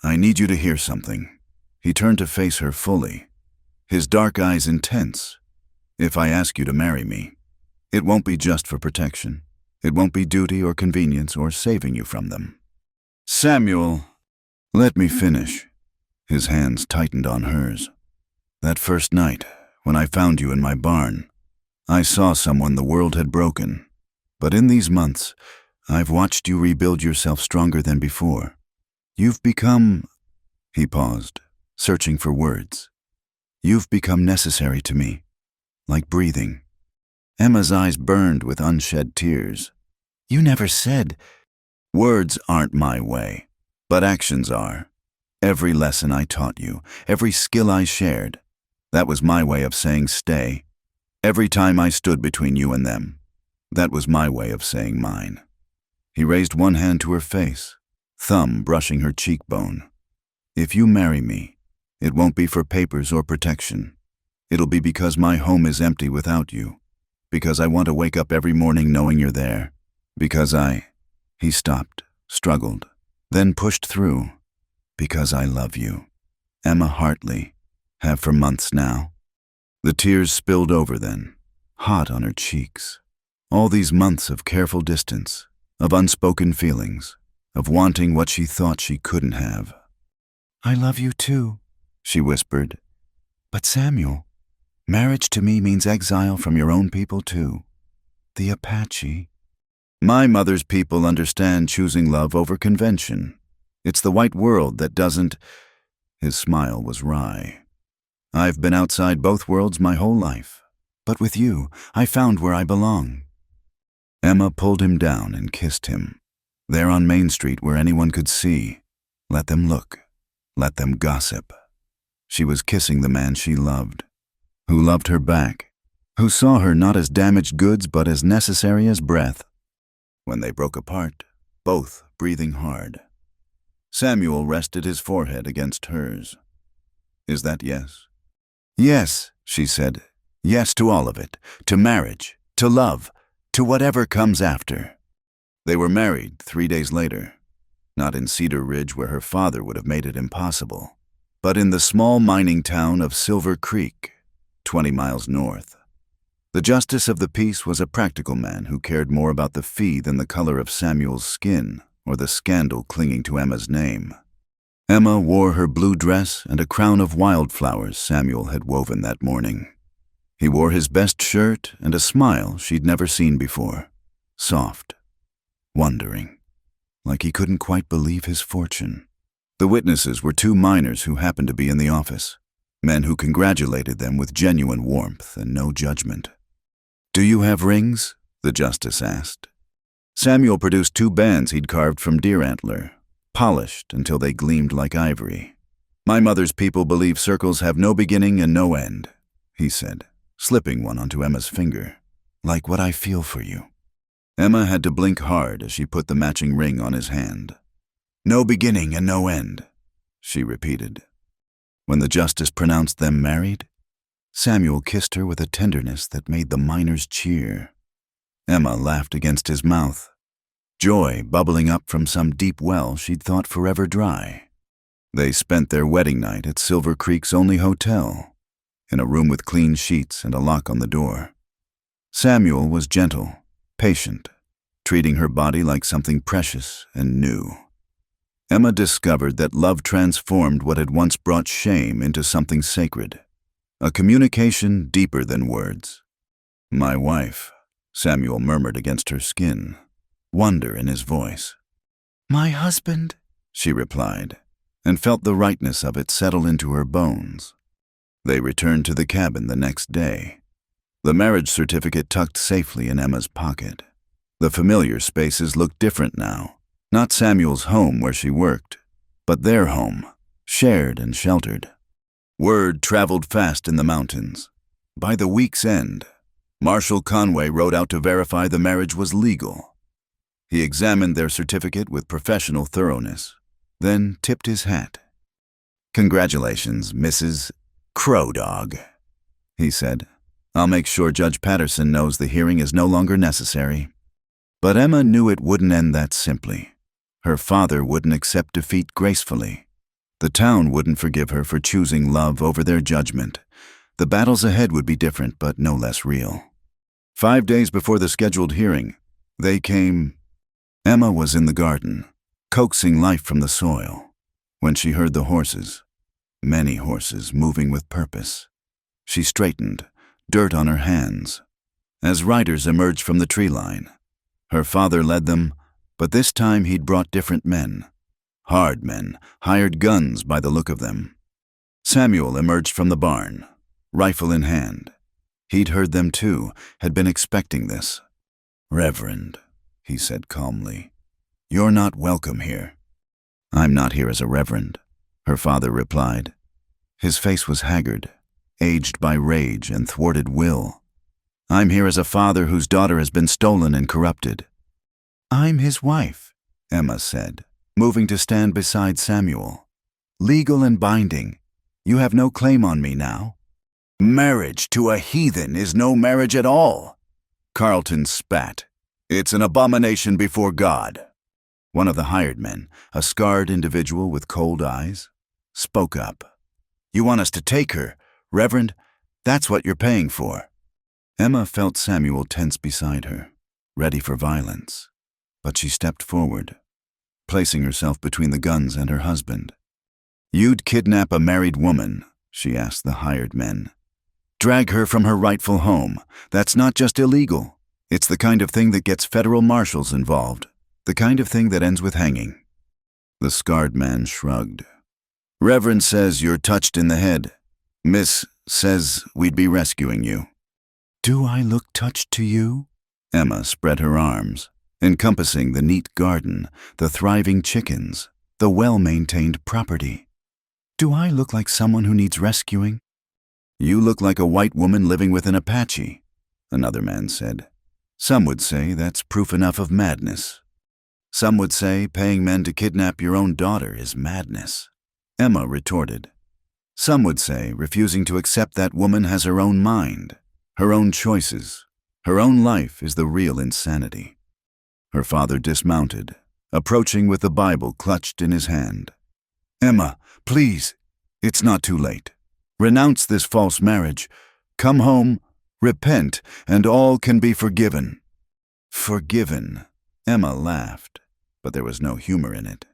I need you to hear something. He turned to face her fully, his dark eyes intense. If I ask you to marry me, it won't be just for protection. It won't be duty or convenience or saving you from them. Samuel, let me finish. His hands tightened on hers. That first night, when I found you in my barn, I saw someone the world had broken. But in these months, I've watched you rebuild yourself stronger than before. You've become... He paused, searching for words. You've become necessary to me, like breathing. Emma's eyes burned with unshed tears. You never said... Words aren't my way, but actions are. Every lesson I taught you, every skill I shared, that was my way of saying stay. Every time I stood between you and them, that was my way of saying mine. He raised one hand to her face, thumb brushing her cheekbone. If you marry me, It won't be for papers or protection. It'll be because my home is empty without you. Because I want to wake up every morning knowing you're there. Because He stopped, struggled, then pushed through. Because I love you. Emma Hartley. Have for months now. The tears spilled over then, hot on her cheeks. All these months of careful distance, of unspoken feelings, of wanting what she thought she couldn't have. I love you too, she whispered. But Samuel, marriage to me means exile from your own people too. The Apache. My mother's people understand choosing love over convention. It's the white world that doesn't. His smile was wry. I've been outside both worlds my whole life, but with you, I found where I belong. Emma pulled him down and kissed him. There on Main Street where anyone could see. Let them look. Let them gossip. She was kissing the man she loved, who loved her back, who saw her not as damaged goods but as necessary as breath. When they broke apart, both breathing hard, Samuel rested his forehead against hers. Is that yes? Yes, she said. Yes to all of it. To marriage, to love, to whatever comes after. They were married 3 days later. Not in Cedar Ridge where her father would have made it impossible, but in the small mining town of Silver Creek, 20 miles north. The justice of the peace was a practical man who cared more about the fee than the color of Samuel's skin or the scandal clinging to Emma's name. Emma wore her blue dress and a crown of wildflowers Samuel had woven that morning. He wore his best shirt and a smile she'd never seen before, soft, wondering, like he couldn't quite believe his fortune. The witnesses were 2 miners who happened to be in the office, men who congratulated them with genuine warmth and no judgment. Do you have rings? The justice asked. Samuel produced 2 bands he'd carved from deer antler, polished until they gleamed like ivory. My mother's people believe circles have no beginning and no end, he said, slipping one onto Emma's finger, like what I feel for you. Emma had to blink hard as she put the matching ring on his hand. No beginning and no end, she repeated. When the justice pronounced them married, Samuel kissed her with a tenderness that made the miners cheer. Emma laughed against his mouth, joy bubbling up from some deep well she'd thought forever dry. They spent their wedding night at Silver Creek's only hotel, in a room with clean sheets and a lock on the door. Samuel was gentle, patient, treating her body like something precious and new. Emma discovered that love transformed what had once brought shame into something sacred, a communication deeper than words. My wife, Samuel murmured against her skin, wonder in his voice. My husband, she replied, and felt the rightness of it settle into her bones. They returned to the cabin the next day, the marriage certificate tucked safely in Emma's pocket. The familiar spaces looked different now, not Samuel's home where she worked, but their home, shared and sheltered. Word traveled fast in the mountains. By the week's end, Marshal Conway rode out to verify the marriage was legal. He examined their certificate with professional thoroughness, then tipped his hat. Congratulations, Mrs. Crow Dog, he said. I'll make sure Judge Patterson knows the hearing is no longer necessary. But Emma knew it wouldn't end that simply. Her father wouldn't accept defeat gracefully. The town wouldn't forgive her for choosing love over their judgment. The battles ahead would be different, but no less real. 5 days before the scheduled hearing, they came. Emma was in the garden, coaxing life from the soil, when she heard the horses, many horses moving with purpose. She straightened, dirt on her hands. As riders emerged from the tree line, her father led them, but this time he'd brought different men. Hard men, hired guns by the look of them. Samuel emerged from the barn, rifle in hand. He'd heard them too, had been expecting this. Reverend, he said calmly, you're not welcome here. I'm not here as a reverend, her father replied. His face was haggard, aged by rage and thwarted will. I'm here as a father whose daughter has been stolen and corrupted. I'm his wife, Emma said, moving to stand beside Samuel. Legal and binding. You have no claim on me now. Marriage to a heathen is no marriage at all. Carlton spat. It's an abomination before God. One of the hired men, a scarred individual with cold eyes, spoke up. You want us to take her, Reverend? That's what you're paying for. Emma felt Samuel tense beside her, ready for violence. But she stepped forward, placing herself between the guns and her husband. You'd kidnap a married woman, she asked the hired men. Drag her from her rightful home. That's not just illegal. It's the kind of thing that gets federal marshals involved. The kind of thing that ends with hanging. The scarred man shrugged. Reverend says you're touched in the head. Miss says we'd be rescuing you. Do I look touched to you? Emma spread her arms, encompassing the neat garden, the thriving chickens, the well-maintained property. Do I look like someone who needs rescuing? You look like a white woman living with an Apache, another man said. Some would say that's proof enough of madness. Some would say paying men to kidnap your own daughter is madness. Emma retorted. Some would say refusing to accept that woman has her own mind, her own choices, her own life is the real insanity. Her father dismounted, approaching with the Bible clutched in his hand. Emma, please, it's not too late. Renounce this false marriage. Come home, repent, and all can be forgiven. Forgiven? Emma laughed, but there was no humor in it.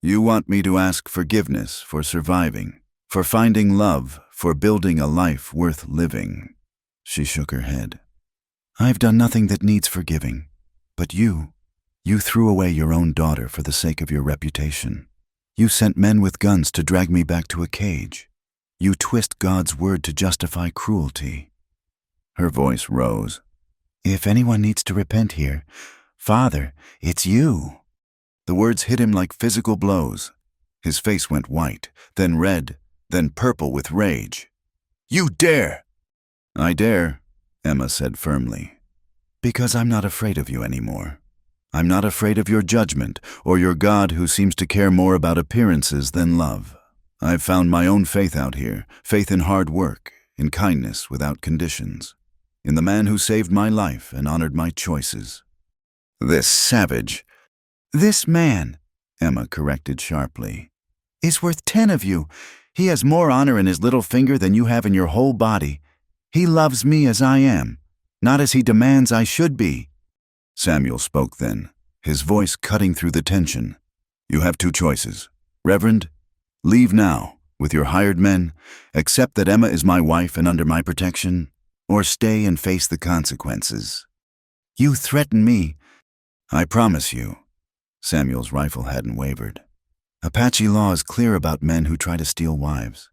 You want me to ask forgiveness for surviving, for finding love, for building a life worth living. She shook her head. I've done nothing that needs forgiving, but you threw away your own daughter for the sake of your reputation. You sent men with guns to drag me back to a cage. You twist God's word to justify cruelty. Her voice rose. If anyone needs to repent here, Father, it's you. The words hit him like physical blows. His face went white, then red, then purple with rage. You dare! I dare, Emma said firmly. Because I'm not afraid of you anymore. I'm not afraid of your judgment or your God who seems to care more about appearances than love. I've found my own faith out here, faith in hard work, in kindness without conditions, in the man who saved my life and honored my choices. This savage. This man, Emma corrected sharply, is worth 10 of you. He has more honor in his little finger than you have in your whole body. He loves me as I am, not as he demands I should be. Samuel spoke then, his voice cutting through the tension. You have two choices. Reverend, leave now, with your hired men, accept that Emma is my wife and under my protection, or stay and face the consequences. You threaten me. I promise you. Samuel's rifle hadn't wavered. Apache law is clear about men who try to steal wives.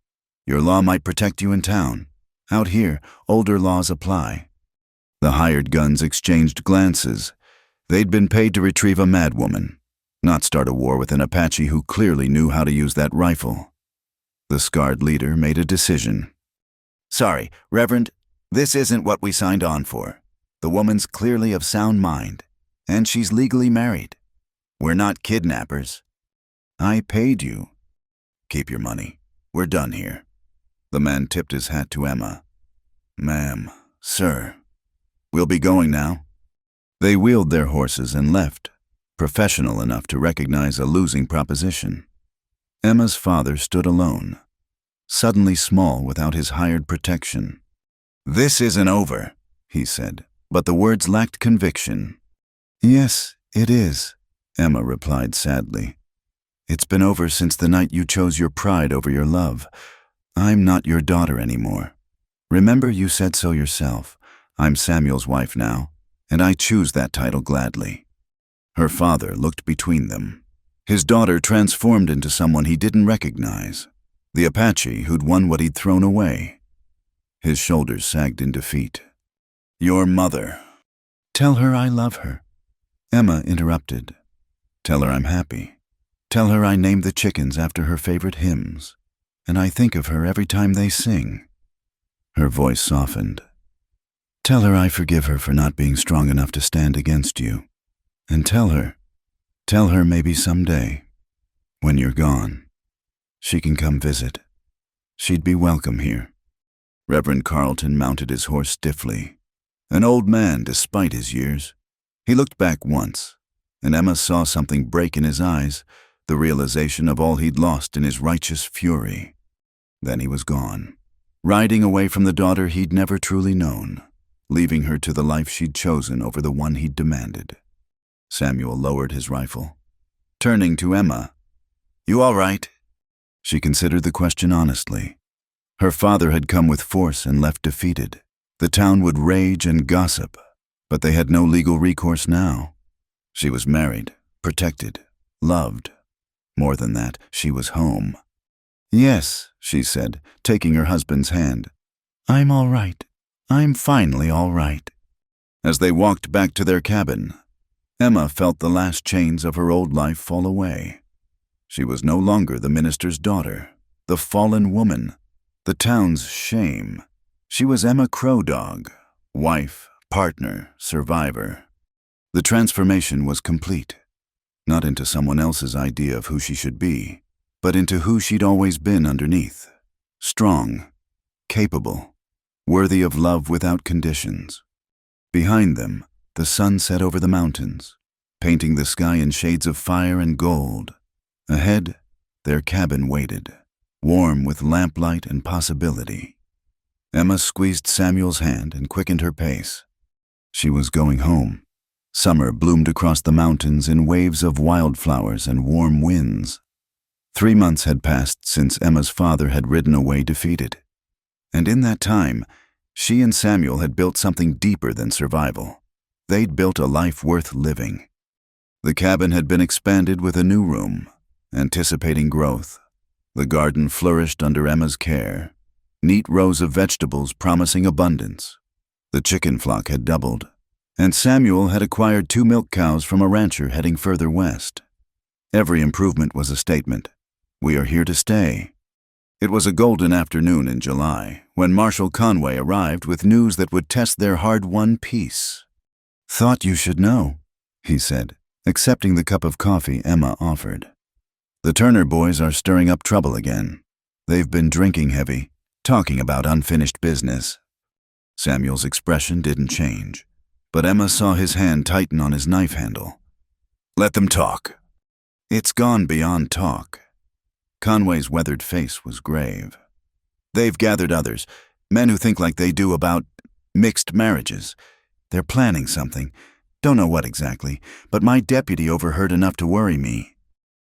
Your law might protect you in town. Out here, older laws apply. The hired guns exchanged glances. They'd been paid to retrieve a madwoman, not start a war with an Apache who clearly knew how to use that rifle. The scarred leader made a decision. Sorry, Reverend, this isn't what we signed on for. The woman's clearly of sound mind, and she's legally married. We're not kidnappers. I paid you. Keep your money. We're done here. The man tipped his hat to Emma. Ma'am, sir, we'll be going now. They wheeled their horses and left, professional enough to recognize a losing proposition. Emma's father stood alone, suddenly small without his hired protection. This isn't over, he said, but the words lacked conviction. Yes, it is, Emma replied sadly. It's been over since the night you chose your pride over your love. I'm not your daughter anymore. Remember you said so yourself. I'm Samuel's wife now, and I choose that title gladly. Her father looked between them. His daughter transformed into someone he didn't recognize, the Apache who'd won what he'd thrown away. His shoulders sagged in defeat. Your mother. Tell her I love her. Emma interrupted. Tell her I'm happy. Tell her I named the chickens after her favorite hymns, and I think of her every time they sing. Her voice softened. Tell her I forgive her for not being strong enough to stand against you. And tell her maybe someday, when you're gone, she can come visit. She'd be welcome here. Reverend Carlton mounted his horse stiffly. An old man, despite his years. He looked back once, and Emma saw something break in his eyes, the realization of all he'd lost in his righteous fury. Then he was gone, riding away from the daughter he'd never truly known, leaving her to the life she'd chosen over the one he'd demanded. Samuel lowered his rifle. Turning to Emma, "You all right?" She considered the question honestly. Her father had come with force and left defeated. The town would rage and gossip, but they had no legal recourse now. She was married, protected, loved. More than that, she was home. "Yes," she said, taking her husband's hand. "I'm all right. I'm finally all right." As they walked back to their cabin, Emma felt the last chains of her old life fall away. She was no longer the minister's daughter, the fallen woman, the town's shame. She was Emma Crow Dog, wife, partner, survivor. The transformation was complete, not into someone else's idea of who she should be, but into who she'd always been underneath. Strong, capable, worthy of love without conditions. Behind them, the sun set over the mountains, painting the sky in shades of fire and gold. Ahead, their cabin waited, warm with lamplight and possibility. Emma squeezed Samuel's hand and quickened her pace. She was going home. Summer bloomed across the mountains in waves of wildflowers and warm winds. 3 months had passed since Emma's father had ridden away defeated. And in that time, she and Samuel had built something deeper than survival. They'd built a life worth living. The cabin had been expanded with a new room, anticipating growth. The garden flourished under Emma's care, neat rows of vegetables promising abundance. The chicken flock had doubled, and Samuel had acquired 2 milk cows from a rancher heading further west. Every improvement was a statement. We are here to stay. It was a golden afternoon in July when Marshal Conway arrived with news that would test their hard-won peace. "Thought you should know," he said, accepting the cup of coffee Emma offered. "The Turner boys are stirring up trouble again. They've been drinking heavy, talking about unfinished business." Samuel's expression didn't change, but Emma saw his hand tighten on his knife handle. "Let them talk." "It's gone beyond talk." Conway's weathered face was grave. "They've gathered others, men who think like they do about mixed marriages. They're planning something. Don't know what exactly, but my deputy overheard enough to worry me."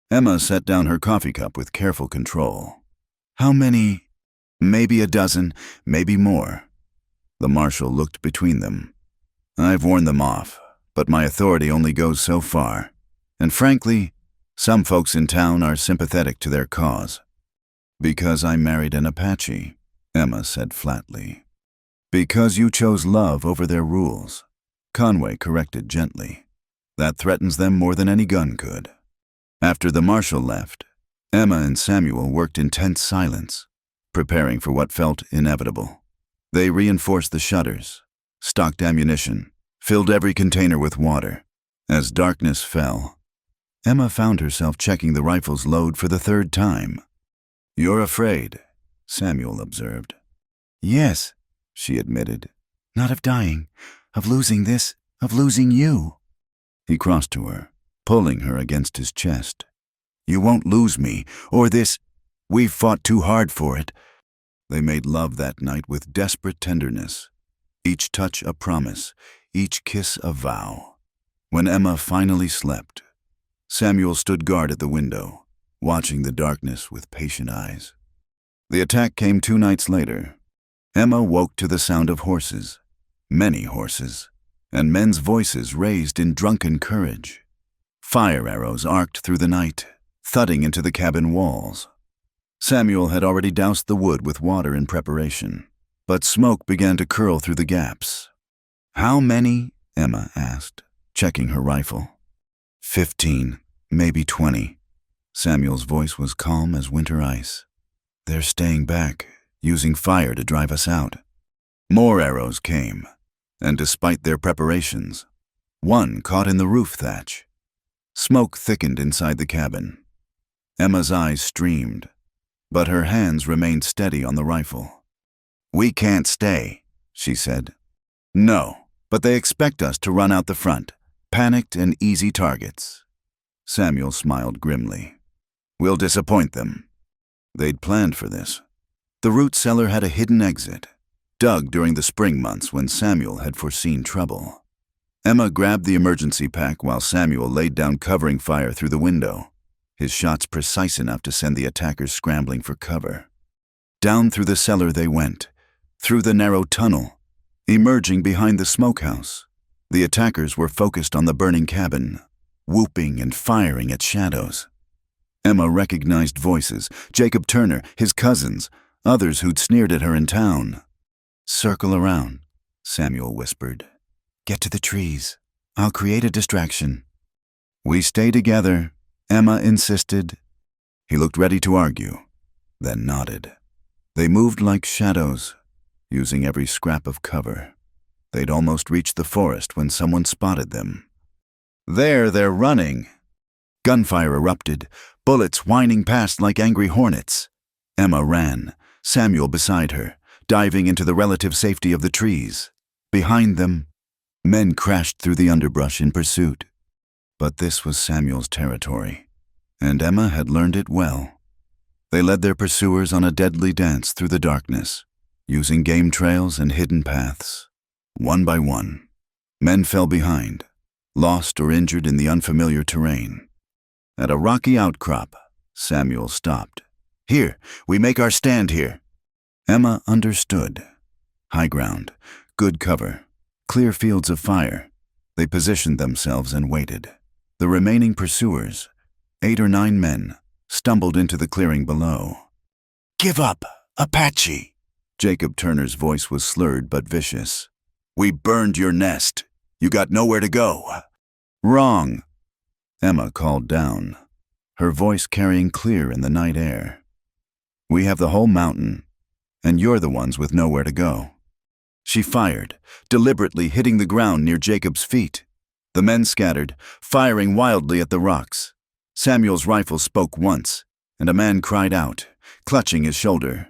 Emma set down her coffee cup with careful control. "How many?" "Maybe a dozen, maybe more." The marshal looked between them. "I've warned them off, but my authority only goes so far. And frankly, some folks in town are sympathetic to their cause." "Because I married an Apache," Emma said flatly. "Because you chose love over their rules," Conway corrected gently. "That threatens them more than any gun could." After the marshal left, Emma and Samuel worked in tense silence, preparing for what felt inevitable. They reinforced the shutters, stocked ammunition, filled every container with water. As darkness fell, Emma found herself checking the rifle's load for the 3rd time. "You're afraid," Samuel observed. "Yes," she admitted. "Not of dying, of losing this, of losing you." He crossed to her, pulling her against his chest. "You won't lose me, or this. We've fought too hard for it." They made love that night with desperate tenderness, each touch a promise, each kiss a vow. When Emma finally slept, Samuel stood guard at the window, watching the darkness with patient eyes. The attack came 2 nights later. Emma woke to the sound of horses, many horses, and men's voices raised in drunken courage. Fire arrows arced through the night, thudding into the cabin walls. Samuel had already doused the wood with water in preparation, but smoke began to curl through the gaps. "How many?" Emma asked, checking her rifle. 15, maybe 20. Samuel's voice was calm as winter ice. "They're staying back, using fire to drive us out." More arrows came, and despite their preparations, one caught in the roof thatch. Smoke thickened inside the cabin. Emma's eyes streamed. but her hands remained steady on the rifle. "We can't stay," she said. "No, but they expect us to run out the front, panicked and easy targets." Samuel smiled grimly. "We'll disappoint them." They'd planned for this. The root cellar had a hidden exit, dug during the spring months when Samuel had foreseen trouble. Emma grabbed the emergency pack while Samuel laid down covering fire through the window, his shots precise enough to send the attackers scrambling for cover. Down through the cellar they went, through the narrow tunnel, emerging behind the smokehouse. The attackers were focused on the burning cabin, whooping and firing at shadows. Emma recognized voices, Jacob Turner, his cousins, others who'd sneered at her in town. "Circle around," Samuel whispered. "Get to the trees. I'll create a distraction." "We stay together," Emma insisted. He looked ready to argue, then nodded. They moved like shadows, using every scrap of cover. They'd almost reached the forest when someone spotted them. "There, they're running." Gunfire erupted, bullets whining past like angry hornets. Emma ran, Samuel beside her, diving into the relative safety of the trees. Behind them, men crashed through the underbrush in pursuit. But this was Samuel's territory, and Emma had learned it well. They led their pursuers on a deadly dance through the darkness, using game trails and hidden paths. One by one, men fell behind, lost or injured in the unfamiliar terrain. At a rocky outcrop, Samuel stopped. "Here, we make our stand here." Emma understood. High ground, good cover, clear fields of fire. They positioned themselves and waited. The remaining pursuers, 8 or 9 men, stumbled into the clearing below. "Give up, Apache!" Jacob Turner's voice was slurred but vicious. "We burned your nest. You got nowhere to go." "Wrong," Emma called down, her voice carrying clear in the night air. "We have the whole mountain, and you're the ones with nowhere to go." She fired, deliberately hitting the ground near Jacob's feet. The men scattered, firing wildly at the rocks. Samuel's rifle spoke once, and a man cried out, clutching his shoulder.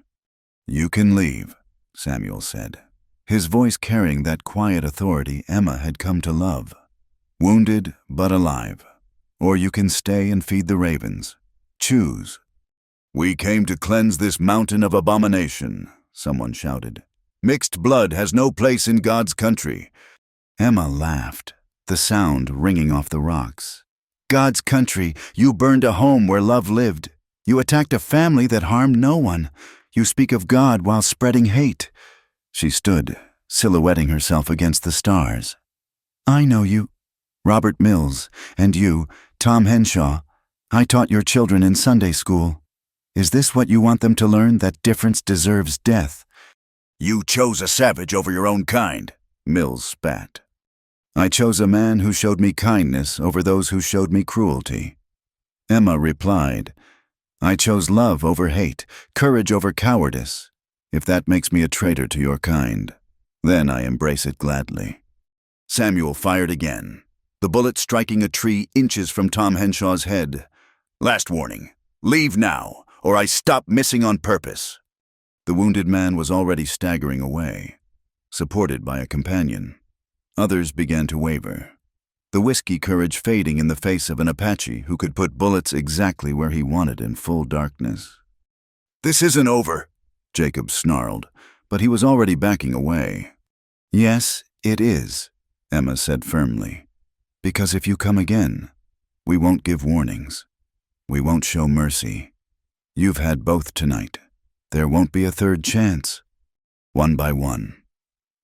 "You can leave," Samuel said, his voice carrying that quiet authority Emma had come to love. "Wounded but alive. Or you can stay and feed the ravens. Choose." "We came to cleanse this mountain of abomination," someone shouted. "Mixed blood has no place in God's country." Emma laughed, the sound ringing off the rocks. "God's country, you burned a home where love lived. You attacked a family that harmed no one. You speak of God while spreading hate." She stood, silhouetting herself against the stars. "I know you, Robert Mills, and you, Tom Henshaw. I taught your children in Sunday school. Is this what you want them to learn, that difference deserves death?" "You chose a savage over your own kind," Mills spat. "I chose a man who showed me kindness over those who showed me cruelty." Emma replied, "I chose love over hate, courage over cowardice. If that makes me a traitor to your kind, then I embrace it gladly." Samuel fired again, the bullet striking a tree inches from Tom Henshaw's head. "Last warning. Leave now, or I stop missing on purpose." The wounded man was already staggering away, supported by a companion. Others began to waver, the whiskey courage fading in the face of an Apache who could put bullets exactly where he wanted in full darkness. "This isn't over," Jacob snarled, but he was already backing away. "Yes, it is," Emma said firmly. "Because if you come again, we won't give warnings. We won't show mercy. You've had both tonight. There won't be a third chance." One by one,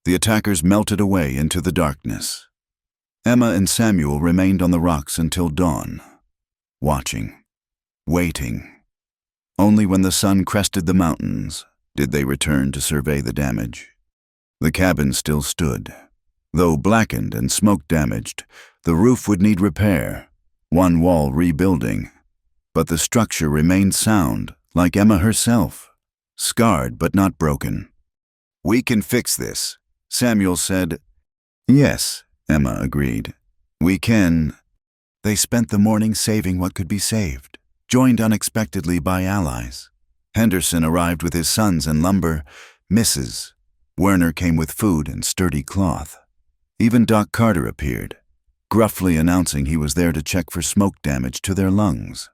the attackers melted away into the darkness. Emma and Samuel remained on the rocks until dawn, watching, waiting. Only when the sun crested the mountains did they return to survey the damage. The cabin still stood. Though blackened and smoke-damaged, the roof would need repair, one wall rebuilding. But the structure remained sound, like Emma herself, scarred but not broken. "We can fix this," Samuel said. "Yes," Emma agreed. "We can." They spent the morning saving what could be saved, joined unexpectedly by allies. Henderson arrived with his sons and lumber. Mrs. Werner came with food and sturdy cloth. Even Doc Carter appeared, gruffly announcing he was there to check for smoke damage to their lungs.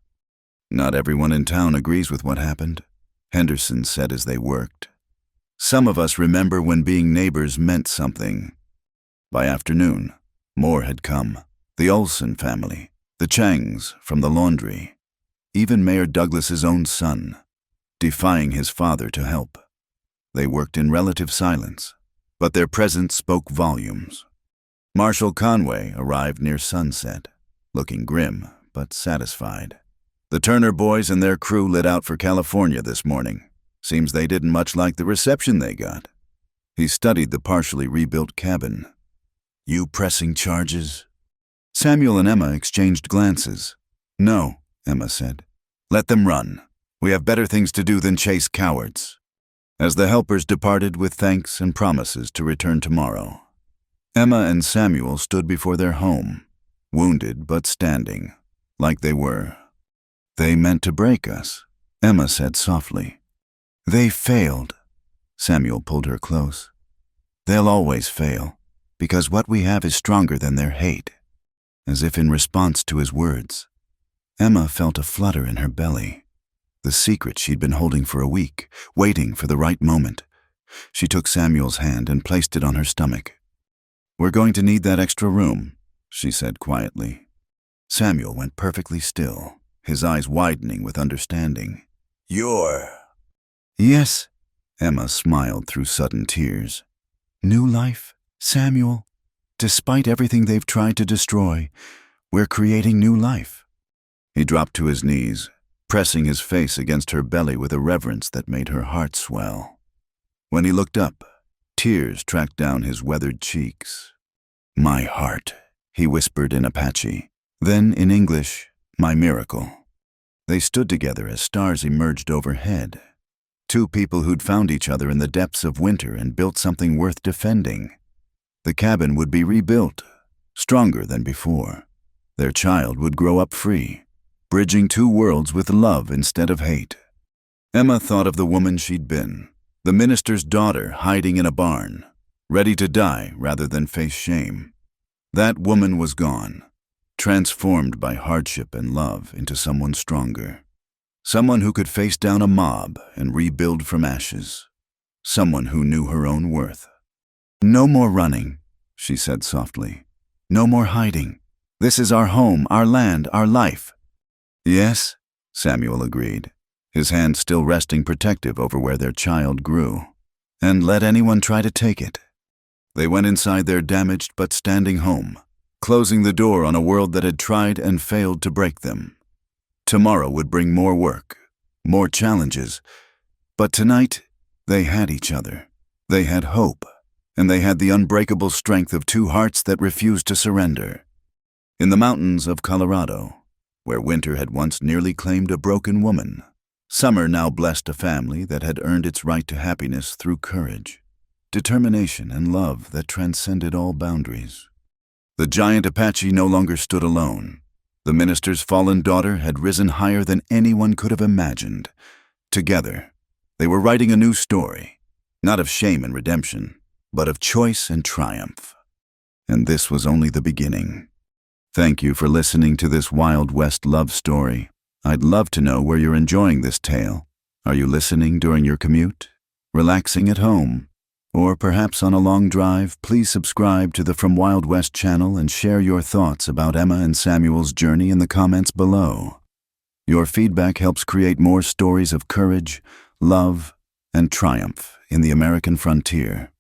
"Not everyone in town agrees with what happened," Henderson said as they worked. "Some of us remember when being neighbors meant something." By afternoon, more had come. The Olson family, the Changs from the laundry, even Mayor Douglas's own son, defying his father to help. They worked in relative silence, but their presence spoke volumes. Marshal Conway arrived near sunset, looking grim but satisfied. "The Turner boys and their crew lit out for California this morning. Seems they didn't much like the reception they got." He studied the partially rebuilt cabin. "You pressing charges?" Samuel and Emma exchanged glances. "No," Emma said. "Let them run. We have better things to do than chase cowards." As the helpers departed with thanks and promises to return tomorrow, Emma and Samuel stood before their home, wounded but standing, like they were. "They meant to break us," Emma said softly. "They failed." Samuel pulled her close. "They'll always fail, because what we have is stronger than their hate." As if in response to his words, Emma felt a flutter in her belly, the secret she'd been holding for a week, waiting for the right moment. She took Samuel's hand and placed it on her stomach. "We're going to need that extra room," she said quietly. Samuel went perfectly still, his eyes widening with understanding. "You're—" "Yes," Emma smiled through sudden tears. "New life, Samuel. Despite everything they've tried to destroy, we're creating new life." He dropped to his knees, pressing his face against her belly with a reverence that made her heart swell. When he looked up, tears tracked down his weathered cheeks. "My heart," he whispered in Apache. Then in English, "My miracle." They stood together as stars emerged overhead. Two people who'd found each other in the depths of winter and built something worth defending. The cabin would be rebuilt, stronger than before. Their child would grow up free, bridging two worlds with love instead of hate. Emma thought of the woman she'd been, the minister's daughter hiding in a barn, ready to die rather than face shame. That woman was gone, transformed by hardship and love into someone stronger. Someone who could face down a mob and rebuild from ashes. Someone who knew her own worth. "No more running," she said softly. "No more hiding. This is our home, our land, our life." "Yes," Samuel agreed, his hand still resting protective over where their child grew. "And let anyone try to take it." They went inside their damaged but standing home, closing the door on a world that had tried and failed to break them. Tomorrow would bring more work, more challenges, but tonight they had each other. They had hope, and they had the unbreakable strength of two hearts that refused to surrender. In the mountains of Colorado, where winter had once nearly claimed a broken woman, summer now blessed a family that had earned its right to happiness through courage, determination, and love that transcended all boundaries. The giant Apache no longer stood alone. The minister's fallen daughter had risen higher than anyone could have imagined. Together, they were writing a new story, not of shame and redemption, but of choice and triumph. And this was only the beginning. Thank you for listening to this Wild West love story. I'd love to know where you're enjoying this tale. Are you listening during your commute? Relaxing at home? Or perhaps on a long drive? Please subscribe to the From Wild West channel and share your thoughts about Emma and Samuel's journey in the comments below. Your feedback helps create more stories of courage, love, and triumph in the American frontier.